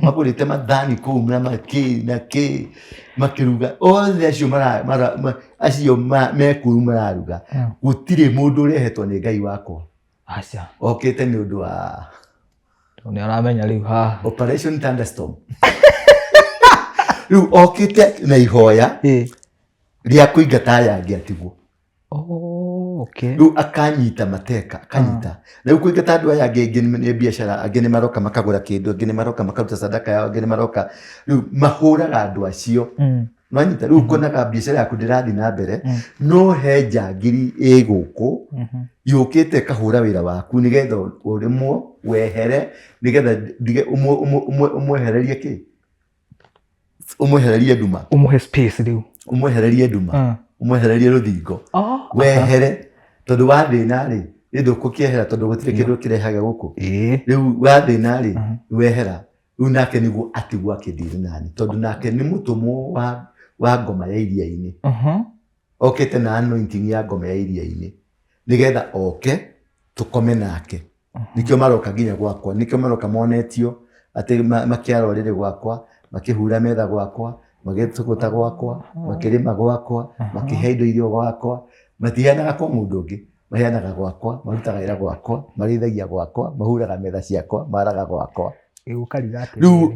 magå rä te mathani kå u na makä makä ruga othe acio mekuru mararuga gå tirä må ndå å rehetwo nä Ngai wakwa okä te nä å ndå wa
nä aramenya rä u haha
Operation Thunderstorm rä u okä te na ihoya rä a kå ingata aya angä atigwo rä u akanyita mateka akanyita rä u kå ingata andå aya angä nä biacara angä nä maroka makagå ra kä ndå angä nä maroka makaruta sadaka yao angä nä maroka rä u mahå raga andå acio nwanyita rä u konaga biacara yaku ndä rathiĩ na mbere no he njangiri ä gå kå yå kä te kahå ra wä ra waku nä getha å rä mwo wehere nä getha å mwehererie kä å mwehererie nduma
å må he space rä u
å mwehererie nduma å mwehererie rå thingo wehere tondå wathä na rä ä ndå kå kä ehera tondå gå tirä kä ndå kä rehaga gå kå rä u wathä na rä wehera rä u nake nä guo atigwo akä thirä nani tondå nake nä må tå mwo wa ngoma ya iria-inä okä te na anointing ya ngoma ya iria-inä nä getha oke tå kome nake nä kä o maroka nginya gwakwa nä kä o maroka monetio atä makä ara å rä rä gwakwa makä hura metha gwakwa magä tå gå ta gwakwa makä rä ma gwakwa makä he indo irio gwakwa matiheanaga kwa må ndå å ngä maheanaga gwakwa marutaga wä ra gwakwa marä ithagia gwakwa mahuraga metha ciakwa maraga gwakwa rä u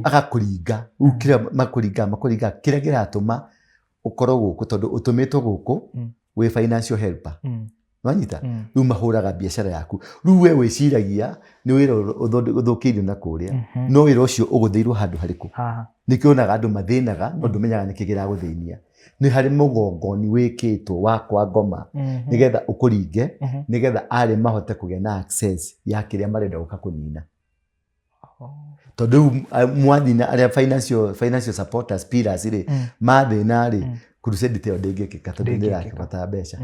agakå ringa rä u kä rä a makå ringa kä rä a kä ratå ma å korwo gå kå tondå å tå mä two gå kå wä financial helper wanyita rä u mahå raga biacara yaku rä u we wä ciragia nä wä ra å thå kä irio na kå rä a no wä ra å cio å gå thä irwo handå harä kå nä kä onaga andå mathä naga no ndå menyaga nä kä kä ragå thä nia nä harä må gongoni wä kä two wakwa ngoma nä getha å kå ringe nä getha arä mahote kå gä na access ya kä rä a marenda gå ka kå nina tondå rä u mwathina arä a financial supporters pillars rä mathä na rä crusade te yo ndä ngä kä ka tondå ndä rakabata mbeca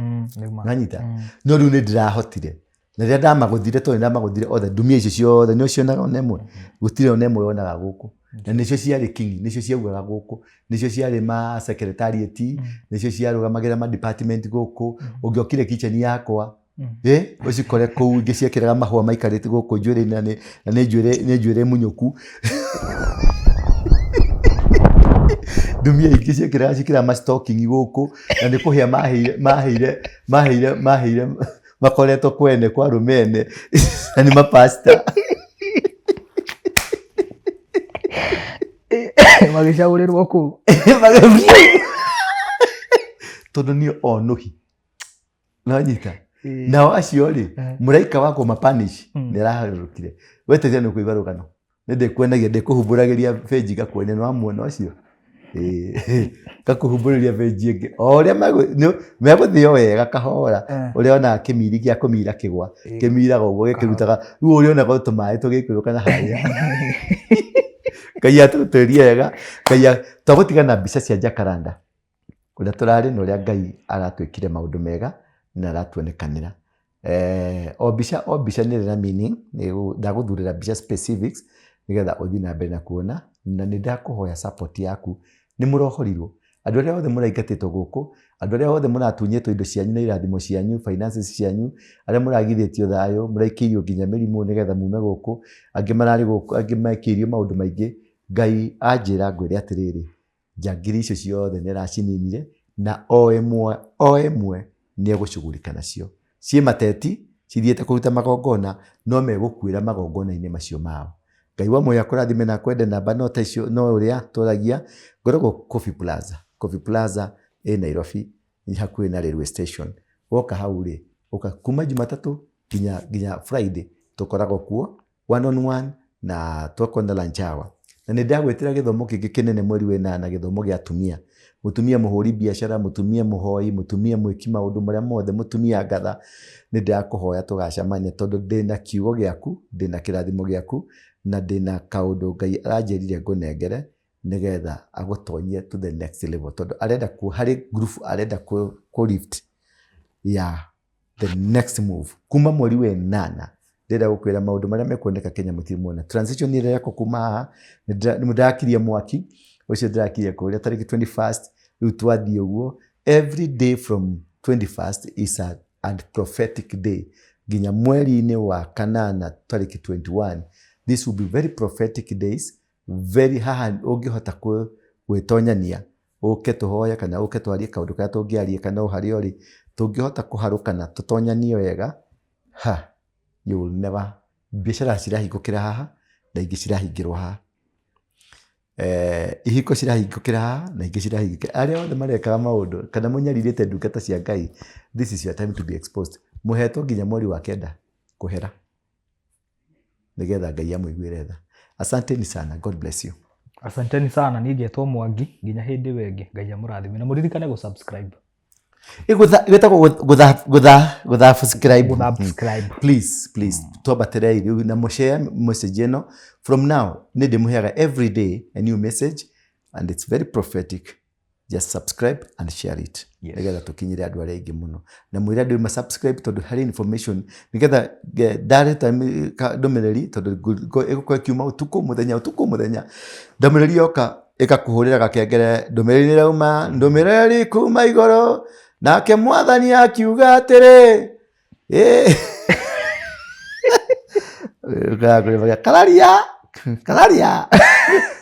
nanyita no rä u nä ndä rahotire na rä a ndamagå thire tondå ndamagå thire othe ndumia icio ciothe nä cionaga ona ĩmwe gå tirä ona ĩmwe yonaga gå kå na nä cio ciarä king nä cio ciaugaga gå kå nä cio ciarä ma secretariat nä cio ciarå gamagä ra ma department gå kå å ngä okire kitchen yakwa å cikore kå u ingä ciakä raga mahåa maikarä te gå kå njuä rä na nä njuä rä munyå ku ndumia ingä ciakä raga cikä raga mastoking gå kå na nä kå hä a maheire makoretwo kwene kwa rå mene na nä mapasta
magä cagå rä rwo kå
tondå nä onå hi nanyita nao acio rä må raika wakwo mapanish nä araharå rå kire weteria nä kå igua rå gano nä ndä kwenagia ndä kå humbå ragä ria benji gakuonia nä wamwona ũcio gakå humbå rä ria benji ä ngä o rä a megå thä o wega kahora å rä a onaga kä miri gä a kå mira kä gwa kä miraga å guo gä kä rutaga rä u å rä onaga tå maä tå gä kä rå kana harä Ngai atå tå ria wega Ngai twagå tigana mbica cia Jacaranda å rä a tå rarä na å rä a Ngai aratwä kire maå ndå mega na aratuonekanä ra o mbica nä rä na meaning ndagå thurä ra mbica specifics nä getha å thiä na mbere na kuona na nĩ ndakũhoya support yaku. Nĩ mũrohorirwo andũ arĩa othe mũraingatĩtwo gũkũ, andũ arĩa othe mũratunyĩtwo indo cianyu na irathimo cianyu, finances cianyu, arĩa mũragithĩtio thayũ, mũraikĩirio nginya mĩrimũ nĩgetha mume gũkũ, angĩ mararĩ gũkũ, angĩ mekĩirio maũndũ maingĩ. Ngai anjĩra ngwĩre atĩrĩrĩ, njangiri icio ciothe nĩ aracininire na o ĩmwe nĩ egũcugurika nacio. Ciĩ mateti cithiĩte kũruta magongona no megũkuĩra magongona-inĩ macio mao. Ngai wa muoyo akũrathime na akwende namba no ta icio no ũrĩa tũragia ngoragwo Coffee Plaza. Coffee Plaza Nairobi ni hakuhĩ na railway station. Woka hau rĩ, kuma Jumatatu nginya Friday tũkoragwo kuo 1-on-1 na twako na lunch hour. Na nĩ ndagwĩtĩra gĩthomo kĩngĩ kĩnene mweri wena gĩthomo gĩa atumia. Mũtumia mũhũri biacara, mũtumia mũhoi, mũtumia mwĩki maũndũ marĩa mothe, mũtumia ngatha. Nĩ ndakũhoya tũgacemania tondũ ndĩna kiugo gĩaku, ndĩna kĩrathimo gĩaku na ndĩna kaũndũ Ngai aranjĩrire ngũnengere nĩgetha agũtonyie to the next level. Tondũ arenda harĩ group arenda ku lift the next move. Kuma mweri wenana ndĩrenda gũkwĩra maũndũ marĩa mekuoneka Kenya mũtimuona. Transition nĩ ĩrĩa kuma haha nĩ ndakirie mwaki ũcio ndĩrakirie kũrĩa tarĩki 21st rĩu twathiĩ ũguo. Every day from 21st is a prophetic day nginya mweri-inĩ wa kanana tarĩki 21. This will be very prophetic days, very haha ũngĩhota gwĩtonyania ũke tũhoya kana ũke twarie kaũndũ karĩa tũngĩaria kana harĩa ũrĩ tũngĩhota kũharũkana tũtonyanie wega. You will never, biacara cirahingũkĩra haha na ingĩ cirahingĩrwo haha, ihiko cirahingũkĩra haha na ingĩ cirahingũkĩra. Arĩa othe marekaga maũndũ kana mũnyarirĩte ndungata cia Ngai, this is your time to be exposed. Mũhetwo nginya mweri wa 9 kũhera nĩgetha Ngai amũiguĩre tha. Asanteni sana, God bless you.
Asanteni sana, niĩ ngetwo Mwangi nginya hĩndĩ wengĩ. Ngai amũrathime na mũririkane gũ-subscribe.
Subscribe. Please. Twambatĩre rĩu na mũshare message ĩno. From now, nĩ ndĩmũheaga every day a new message and it's very prophetic. Just subscribe and share it. Nĩgetha tũkinyĩre andũ arĩa aingĩ mũno. Na mwĩre andũ subscribe tondũ harĩ information nĩgetha ndareta ndũmĩrĩri tondũ ĩgũkorwo ĩkiuma ũtukũ mũthenya. Ndũmĩrĩri yoka ĩgakũhũrĩra gakengere, ndũmĩrĩri nĩ ĩrauma, ndũmĩrĩri kuma igũrũ. Nake Mwathani akiuga atĩrĩ,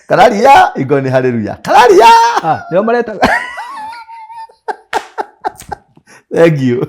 kararia igoni hallelujah, kararia.
Ndio mareta.
Thank you.